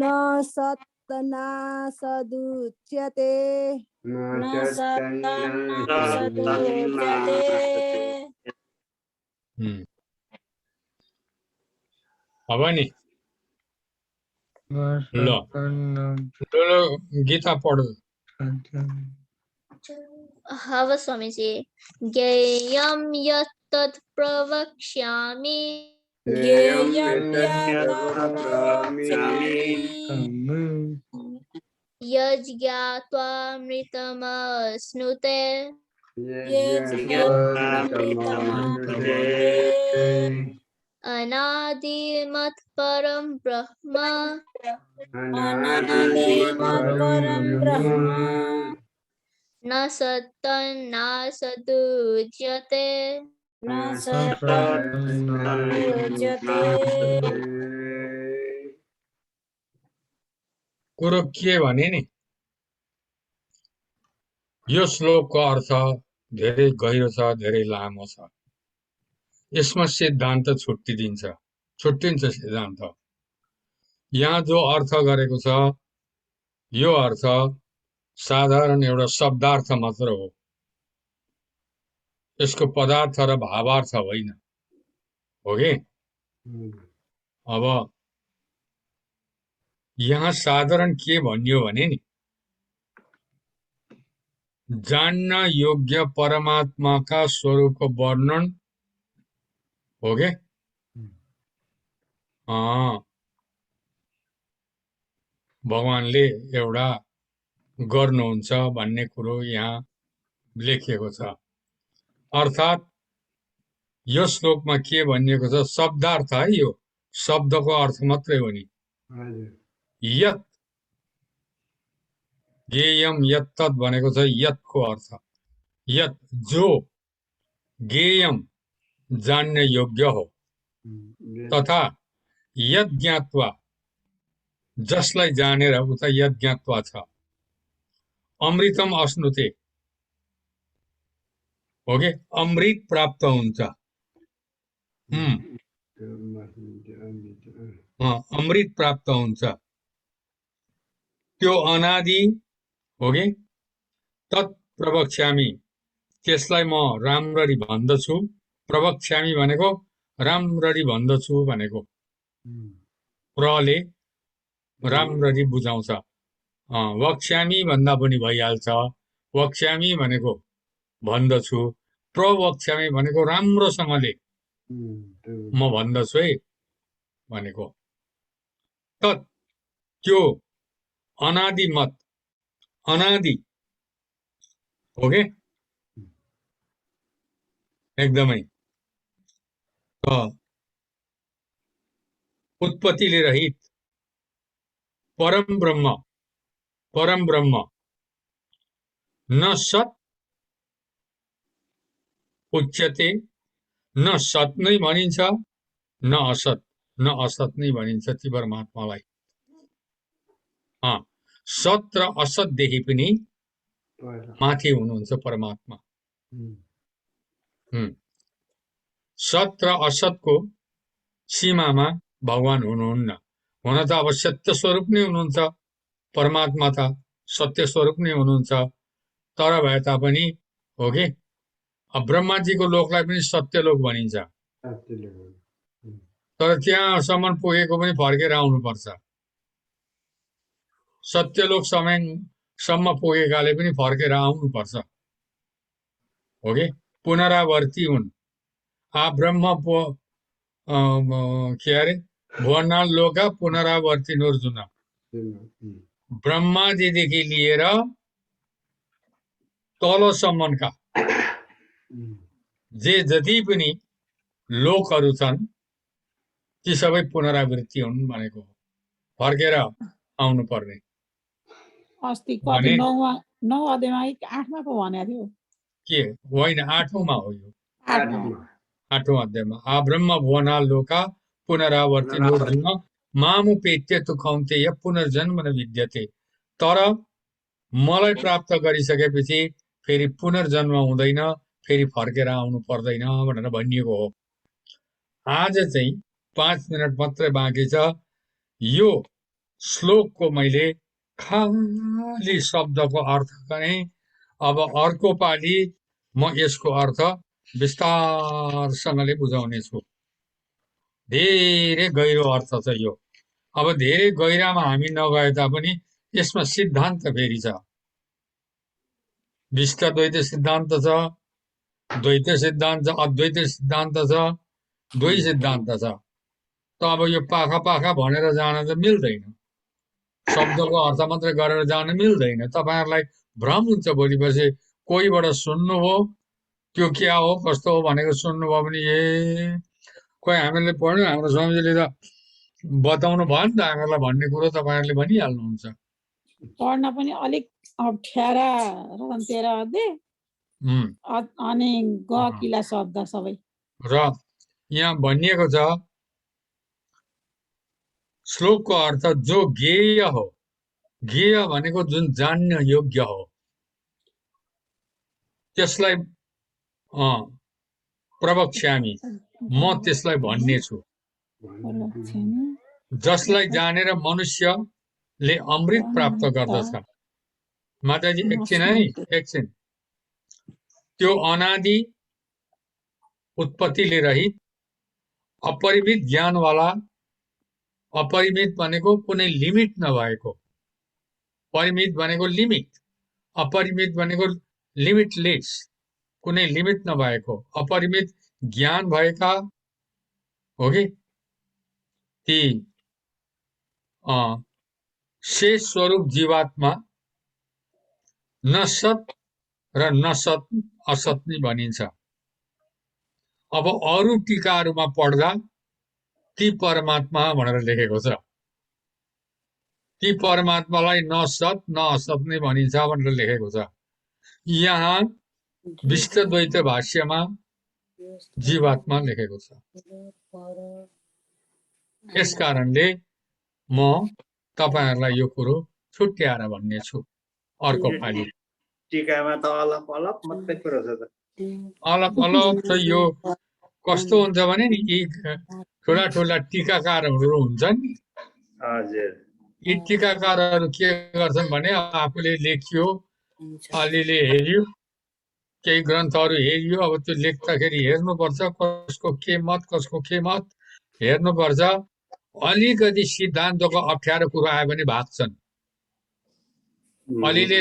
L: न सत्तन्नासदुच्यते
D: न सत्तन्नासदुच्यते
A: अब नि ल ल गीता पढ
J: हवस् स्वामीजी। ज्ञेयं यत्तत् प्रवक्ष्यामि
D: ज्ञेयं
K: प्रवक्ष्यामि
J: यज्ञात्वामृतमश्नुते अनादिमत् परं ब्रह्म न सत्तन्नासदुच्यते
A: कुरो के भने नि यो श्लोकको अर्थ धेरै गहिरो छ, धेरै लामो छ। यसमा सिद्धान्त छुट्टिन्छ सिद्धान्त। यहाँ जो अर्थ गरेको छ यो अर्थ साधारण एउटा शब्दार्थ मात्र हो, यसको पदार्थ र भावार्थ होइन। हो कि अब यहाँ साधारण के भनियो भने नि जान्न योग्य परमात्माका स्वरूपको वर्णन हो के भगवानले एउटा गर्नुहुन्छ भन्ने कुरो यहाँ लेखिएको छ। अर्थात् यो श्लोकमा के भनिएको छ, शब्दार्थ है, यो शब्दको अर्थ मात्रै हो नि। यत् ज्ञेयम यत्तत् भनेको छ यत्को अर्थ, यत् जो, ज्ञेयम जान्ने योग्य हो, तथा यत् ज्ञात्वा जसलाई जानेर उता यत् ज्ञात्वा छ। अमृतम अश्नुते हो कि अमृत प्राप्त हुन्छ। अमृत प्राप्त हुन्छ, त्यो अनादि हो कि तत् प्रवक्ष्यामि, त्यसलाई म राम्ररी भन्दछु। प्रवक्ष्यामि भनेको राम्ररी भन्दछु भनेको, प्रले राम्ररी बुझाउँछ। वक्ष्यामि भन्दा पनि भइहाल्छ। वक्ष्यामि भनेको भन्दछु, प्रवक्ष्यामि भनेको राम्रोसँगले म भन्दछु है भनेको। तत् त्यो अनादिमत, अनादि हो के एकदमै उत्पत्तिले रहित परम ब्रह्म न सत् उच्यते, न सत् नै भनिन्छ न असत नै भनिन्छ ती परमात्मालाई। सत र असतदेखि पनि माथि हुनुहुन्छ परमात्मा। सत र असतको सीमामा भगवान हुनुहुन्न। हुन त अब सत्य स्वरूप नै हुनुहुन्छ परमात्मा, त सत्य स्वरूप नै हुनुहुन्छ। तर भए तापनि हो कि अब ब्रह्माजीको लोकलाई पनि सत्य लोक भनिन्छ। तर त्यहाँसम्म पुगेको पनि फर्केर आउनुपर्छ। सत्यलोक समयसम्म पुगेकाले पनि फर्केर आउनुपर्छ। हो कि पुनरावर्ती हुन्। ब्रह्म के अरे भुवनाल लोका पुनरावर्ती नर्जुन। ब्रह्माजीदेखि लिएर तलसम्मका जे जति पनि लोकहरू छन् ती सबै पुनरावृत्ति हुन् भनेको, फर्केर आउनु पर्ने।
E: अस्ति कति 9 अध्यायमा 8मा पो भनेको थियो
A: के होइन, 8औँमा हो यो, 8औँ अध्यायमा। ब्रह्म भुवना लोका पुनरावर्ती नोर्जुन मामुपेत्य तु कौन्तेय पुनर्जन्म न विद्यते। तर मलाई प्राप्त गरिसकेपछि फेरि पुनर्जन्म हुँदैन, फेरि फर्केर आउनु पर्दैन भनेर भनिएको हो। आज चाहिँ 5 मिनट मात्रै बाँकी छ। यो श्लोकको मैले खाली शब्दको अर्थ गरेँ। अब अर्को पालि म यसको अर्थ विस्तारसँगले बुझाउने छु। धेरै गहिरो अर्थ छ यो। अब धेरै गहिरामा हामी नगए तापनि यसमा सिद्धान्त फेरि छ। विशिष्ट द्वैत सिद्धान्त छ, द्वैत सिद्धान्त छ, अद्वैत सिद्धान्त छ, दुई सिद्धान्त छ। त अब यो पाखा पाखा भनेर जान त मिल्दैन, शब्दको अर्थ मात्रै गरेर जान मिल्दैन। तपाईहरुलाई भ्रम हुन्छ भोलिपछि कोहीबाट सुन्नुभयो त्यो क्या हो कस्तो हो भनेको सुन्नुभयो भने ए खोइ हामीले पढ्यौं हाम्रो स्वामीजीले त बताउनु भयो नि त हामीलाई भन्ने कुरो तपाईहरुले भनिहाल्नुहुन्छ।
E: पढ्न पनि अलिक अप्ठ्यारा रहन 13 अध्याय अनि गकिला शब्द सबै।
A: र यहाँ भनिएको छ श्लोकको अर्थ जो ज्ञेय हो, ज्ञेय भनेको जुन जान्न योग्य हो त्यसलाई प्रवक्ष्यामि म त्यसलाई भन्ने छु। जसलाई जानेर मनुष्यले अमृत प्राप्त गर्दछ। माताजी एकछिन है एकछिन। त्यो अनादि उत्पत्तिले रहित अपरिमित ज्ञानवाला, अपरिमित भनेको कुनै लिमिट नभएको, परिमित भनेको लिमिट, अपरिमित भनेको लिमिटलेस, कुनै लिमिट नभएको अपरिमित ज्ञान भएका हो कि ती शेष स्वरूप जीवात्मा न सत र न सत असत नि भनिन्छ। अब अरु टीकाहरुमा पढ्दा ती परमात्मा भनेर लेखेको छ। ती परमात्मालाई न सत न असत नै भनिन्छ भनेर लेखेको छ। यहाँ विशिष्ट द्वैत भाष्यमा जीवात्मा लेखेको छ। यस कारणले म तपाईहरुलाई यो कुरो छुट्याएर भन्ने छु अर्को पाली।
G: टीकामा त अलप अलप मात्रै कुरो छ त।
A: अलप अलप त यो कस्तो हुन्छ भने नि यी ठुला ठुला टीकाकारहरू हुन्छन् नि।
G: हजुर।
A: यी टीकाकारहरू के गर्छन् भने आफूले लेखियो, अलिअलि हेरियो, केही ग्रन्थहरू हेरियो, अब त्यो लेख्दाखेरि हेर्नुपर्छ कसको के मत कसको के मत हेर्नुपर्छ। अलिकति सिद्धान्तको अप्ठ्यारो कुरा आयो भने भाग्छन्। अलिले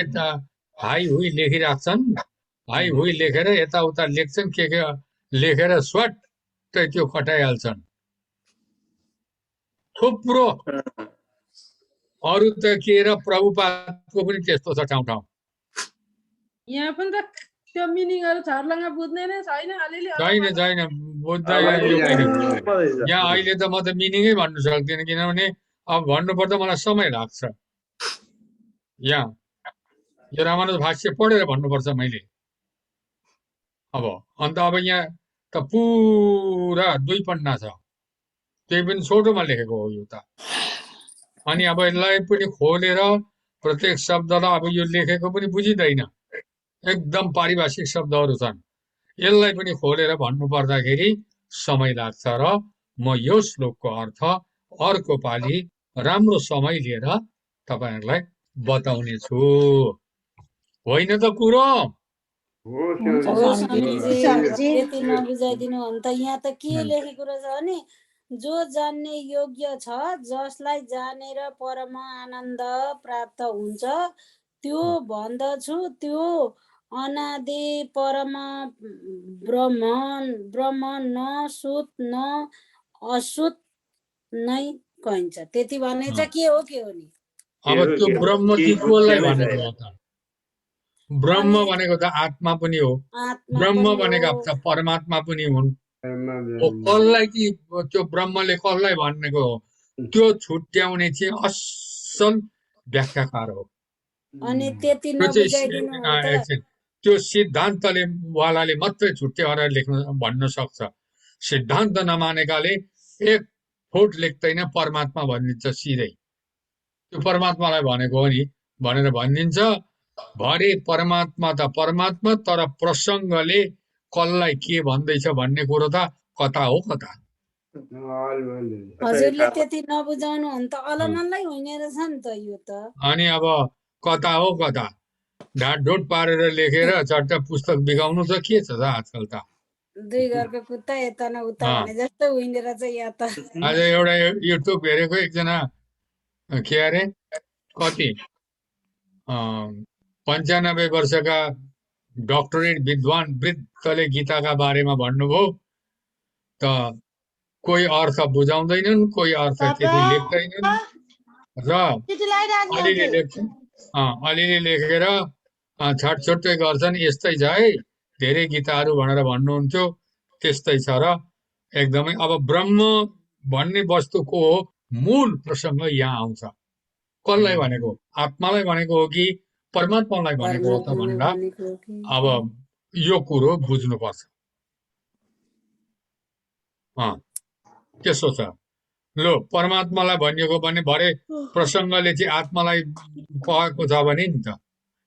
A: हाई हुई लेखिराख्छन्, हाई हुई लेखेर यताउता लेख्छन्, के लेखेर स्वाट्टै त्यो खटाइहाल्छन्। थुप्रो अरु त के र प्रभुपादको पनि त्यस्तो छ ठाउँ ठाउँ।
L: यहाँ पनि त त्यो मिनिङहरु छर्लङ्ग बुझ्ने नै छैन अलिअलि
A: छैन छैन बुझ्दैन यो पनि। यहाँ अहिले त म त मिनिङै भन्नु सक्दिनँ किनभने अब भन्नुपर्दा मलाई समय लाग्छ। यहाँ यो रामानुज भाष्य पढेर भन्नुपर्छ मैले। अब अन्त अब यहाँ त पुरा 2 पन्ना छ, त्यही पनि छोटोमा लेखेको हो यो त। अनि अब यसलाई पनि खोलेर प्रत्येक शब्दलाई अब यो लेखेको पनि बुझिँदैन, एकदम पारिभाषिक शब्दहरू छन्। यसलाई पनि खोलेर भन्नु पर्दाखेरि समय लाग्छ र म यो श्लोकको अर्थ अर्को पाली राम्रो समय लिएर तपाईहरुलाई बताउने छु। होइन त कुरो?
D: यति नबुझाइदिनु अन्त यहाँ त के लेखेको रहेछ भने जो जान्ने योग्य छ, जसलाई जानेर परम आनन्द प्राप्त हुन्छ त्यो भन्दछु, त्यो अनादि परम ब्रह्म न सुत न असुत नै कहिन्छ। त्यति भनेछ के हो नि?
A: अब त्यो ब्रह्म चाहिँ कसलाई भनेको हो त? ब्रह्म भनेको त आत्मा पनि हो, ब्रह्म भनेको त परमात्मा पनि हुन्। कसलाई कि त्यो ब्रह्मले कसलाई भनेको हो त्यो छुट्याउने चाहिँ असल व्याख्याकार हो।
D: अनि त्यति नबुझाइदिनु
A: त्यो सिद्धान्तले वालाले मात्रै छुट्याएर लेख्न भन्न सक्छ। सिद्धान्त नमानेकाले 1 फुट लेख्दैन परमात्मा भनिन्छ सिधै। त्यो परमात्मालाई भनेको हो नि भनेर भनिदिन्छ। भरे परमात्मा त परमात्मा, तर प्रसङ्गले कसलाई के भन्दैछ भन्ने कुरो त कता हो कता।
D: हजुरले त्यति नबुझाउनु अन्त अलमल्लै होइन रहेछ नि त यो त।
A: अनि अब कता हो कता ढाडढोड पारेर लेखेर चट्ट पुस्तक बिगाउनु त के छ त आजकल त।
D: 2 घरको कुत्ता यता न उता भने जस्तो होइन रहेछ यहाँ त।
A: आज एउटा युट्युब हेरेको एकजना के अरे कति 95 वर्षका डक्टरेट विद्वान वृद्धले गीताका बारेमा भन्नुभयो त कोही अर्थ बुझाउँदैनन्, कोही अर्थ त्यति लेख्दैनन् र अलिअलि लेखेर छटछुट्टै गर्छन्। यस्तै छ है धेरै गीताहरू भनेर भन्नुहुन्थ्यो, त्यस्तै छ र एकदमै। अब ब्रह्म भन्ने वस्तुको मूल प्रसङ्ग यहाँ आउँछ। कसलाई भनेको? आत्मालाई भनेको हो कि परमात्मालाई भनेको हो त भन्दा अब यो कुरो बुझ्नुपर्छ। त्यसो छ। लो, परमात्मालाई भनिएको भने भरे प्रसङ्गले चाहिँ आत्मालाई कहेको छ भने नि त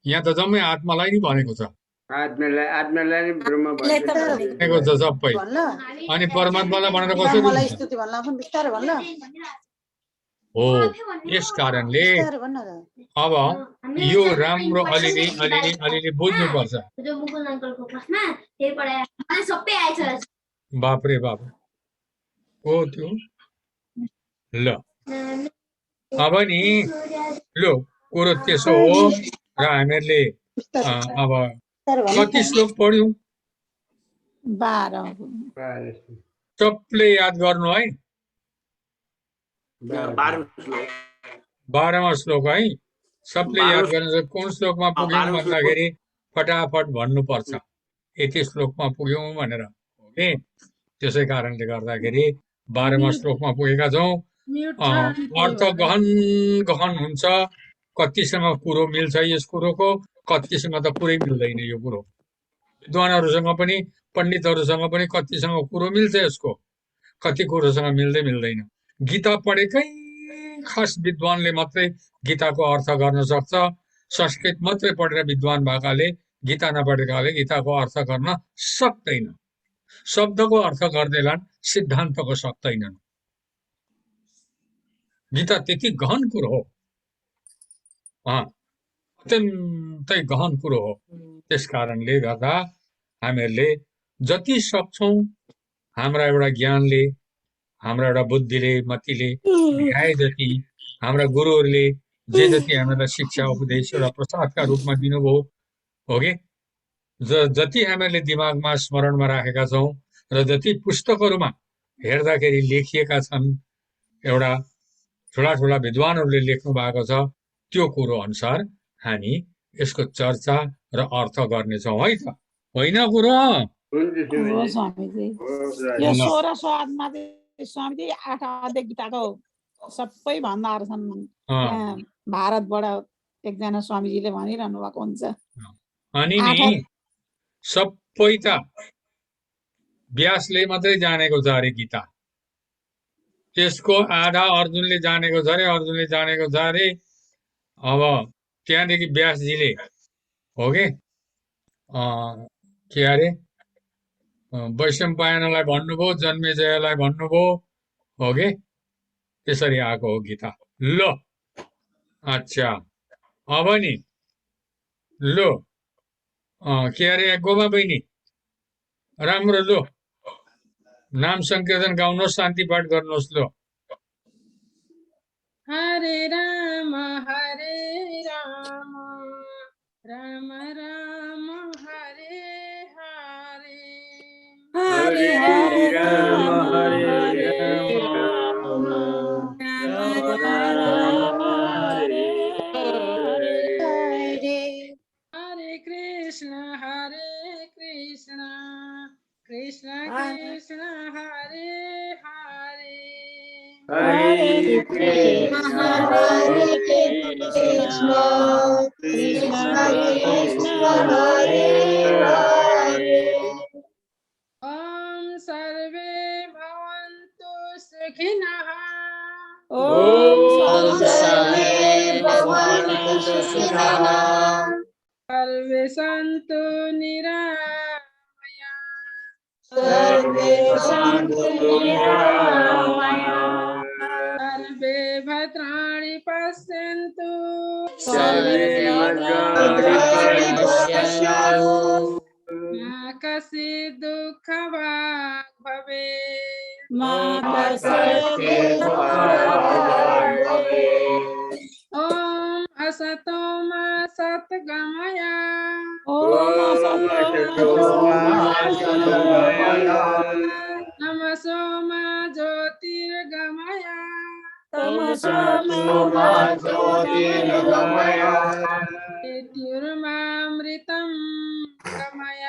A: यहाँ त जम्मै आत्मालाई नि भनेको छ।
H: आत्मालाई ब्रह्म
A: भनेको छ सबै। अनि परमात्मालाई भनेर कसरी हो? यस कारणले अब यो राम्रो अलिअलि बुझ्नुपर्छ। बापरे बाप हो त्यो। ल अब नि लो कुरो त्यसो हो र हामीहरूले अब कति श्लोक पढ्यौं? सबले याद गर्नु है। 12वां श्लोक है। सबले याद गर्नु। कुन श्लोकमा पुग्यौं भन्दाखेरि फटाफट भन्नुपर्छ यति श्लोकमा पुग्यौं भनेर। ओके, त्यसै कारणले गर्दाखेरि 12वां श्लोकमा पुगेका छौं। अर्थ गहन हुन्छ। कतिसँग कुरो मिल्छ यस कुरोको, कतिसँग त कुरै मिल्दैन। यो कुरो विद्वानहरूसँग पनि पण्डितहरूसँग पनि कतिसँग कुरो मिल्छ यसको, कति कुरोसँग मिल्दैन। गीता पढेकै खास विद्वानले मात्रै गीताको अर्थ गर्न सक्छ। संस्कृत मात्रै पढेर विद्वान भएकाले, गीता नपढेकाले गीताको अर्थ गर्न सक्दैन। शब्दको अर्थ गर्दैलान्, सिद्धान्तको सक्दैनन्। गीता त्यति गहन कुरो हो, अत्यन्तै गहन कुरो हो। त्यस कारणले गर्दा हामीहरूले जति सक्छौं हाम्रा एउटा ज्ञानले, हाम्रा एउटा बुद्धिले, मतिले भ्याए जति, हाम्रा गुरुहरूले जे जति हामीलाई शिक्षा उपदेश एउटा प्रसादका रूपमा दिनुभयो हो कि जति हामीहरूले दिमागमा स्मरणमा राखेका छौं र जति पुस्तकहरूमा हेर्दाखेरि लेखिएका छन्, एउटा ठुला विद्वानहरूले लेख्नु भएको छ, त्यो कुरो अनुसार हामी यसको चर्चा र अर्थ गर्नेछौँ है त, होइन कुरो?
E: यो 16 स्वादमा स्वामीजी 8 अध्याय गीताको सबै भन्दाहरू छन्। भारतबाट एकजना स्वामीजीले भनिरहनु भएको हुन्छ।
A: अनि नि सबै त व्यासले मात्रै जानेको छ अरे गीता। त्यसको आधा अर्जुनले जानेको छ अरे। अब त्यहाँदेखि व्यासजीले हो के अरे वैशम्पायनलाई भन्नुभयो, जन्मेजयलाई भन्नुभयो हो कि त्यसरी आएको हो गीता। ल अच्छा, अब नि लो के अरे गोमा बहिनी राम्रो, लो नाम संकीर्तन गाउनुहोस्, शान्ति पाठ गर्नुहोस्। लो
L: हरे राम राम राम हरे हरे,
H: हरे राम
L: हरे कृष्ण कृष्ण कृष्ण हरे हरे,
H: हरे कृष्ण कृष्ण कृष्ण हरे हरे।
L: ओम सर्वे भवन्तु सुखिनः, सर्वे सन्तु निरामयाः, सर्वे भद्राणि पश्यन्तु, मा कश्चित् दुःखभाग् भवेत्।
E: असतोमा सद्गमय
G: ॐ असतोमा सद्गमय
E: तमसोमा ज्योतिर्गमय
G: तमसोमा ज्योतिर्गमय
E: मृत्युर्मामृतं गमय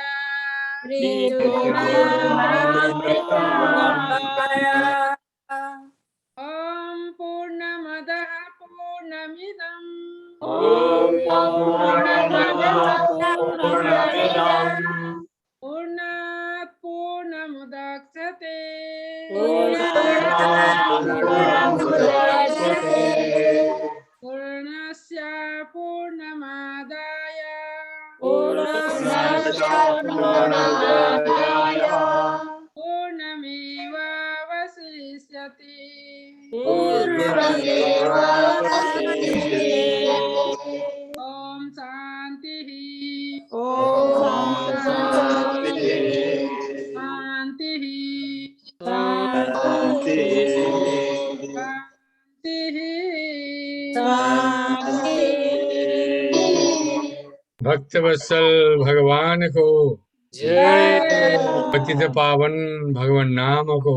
E: ॐ पूर्णमदः पूर्णमिदं पूर्णात् पूर्णमुदच्यते पूर्णस्य पूर्णमादाय पूर्णमेवावशिष्यते ॐ शान्तिः शान्तिः
A: भक्तवत्सल भगवान को पतित पावन भगवान नाम को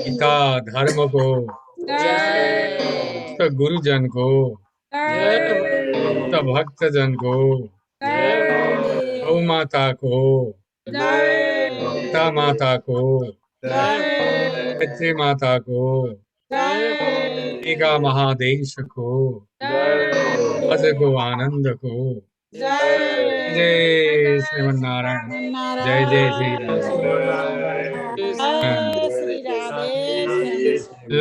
A: गीता धर्म को तो गुरुजन को तो भक्त जन को गौ माता को पिता माता को पितृ माता को एका महादेश को अज को आनंद को जय श्रीमन्नारायण जय जय श्री राम।
E: श्री राधे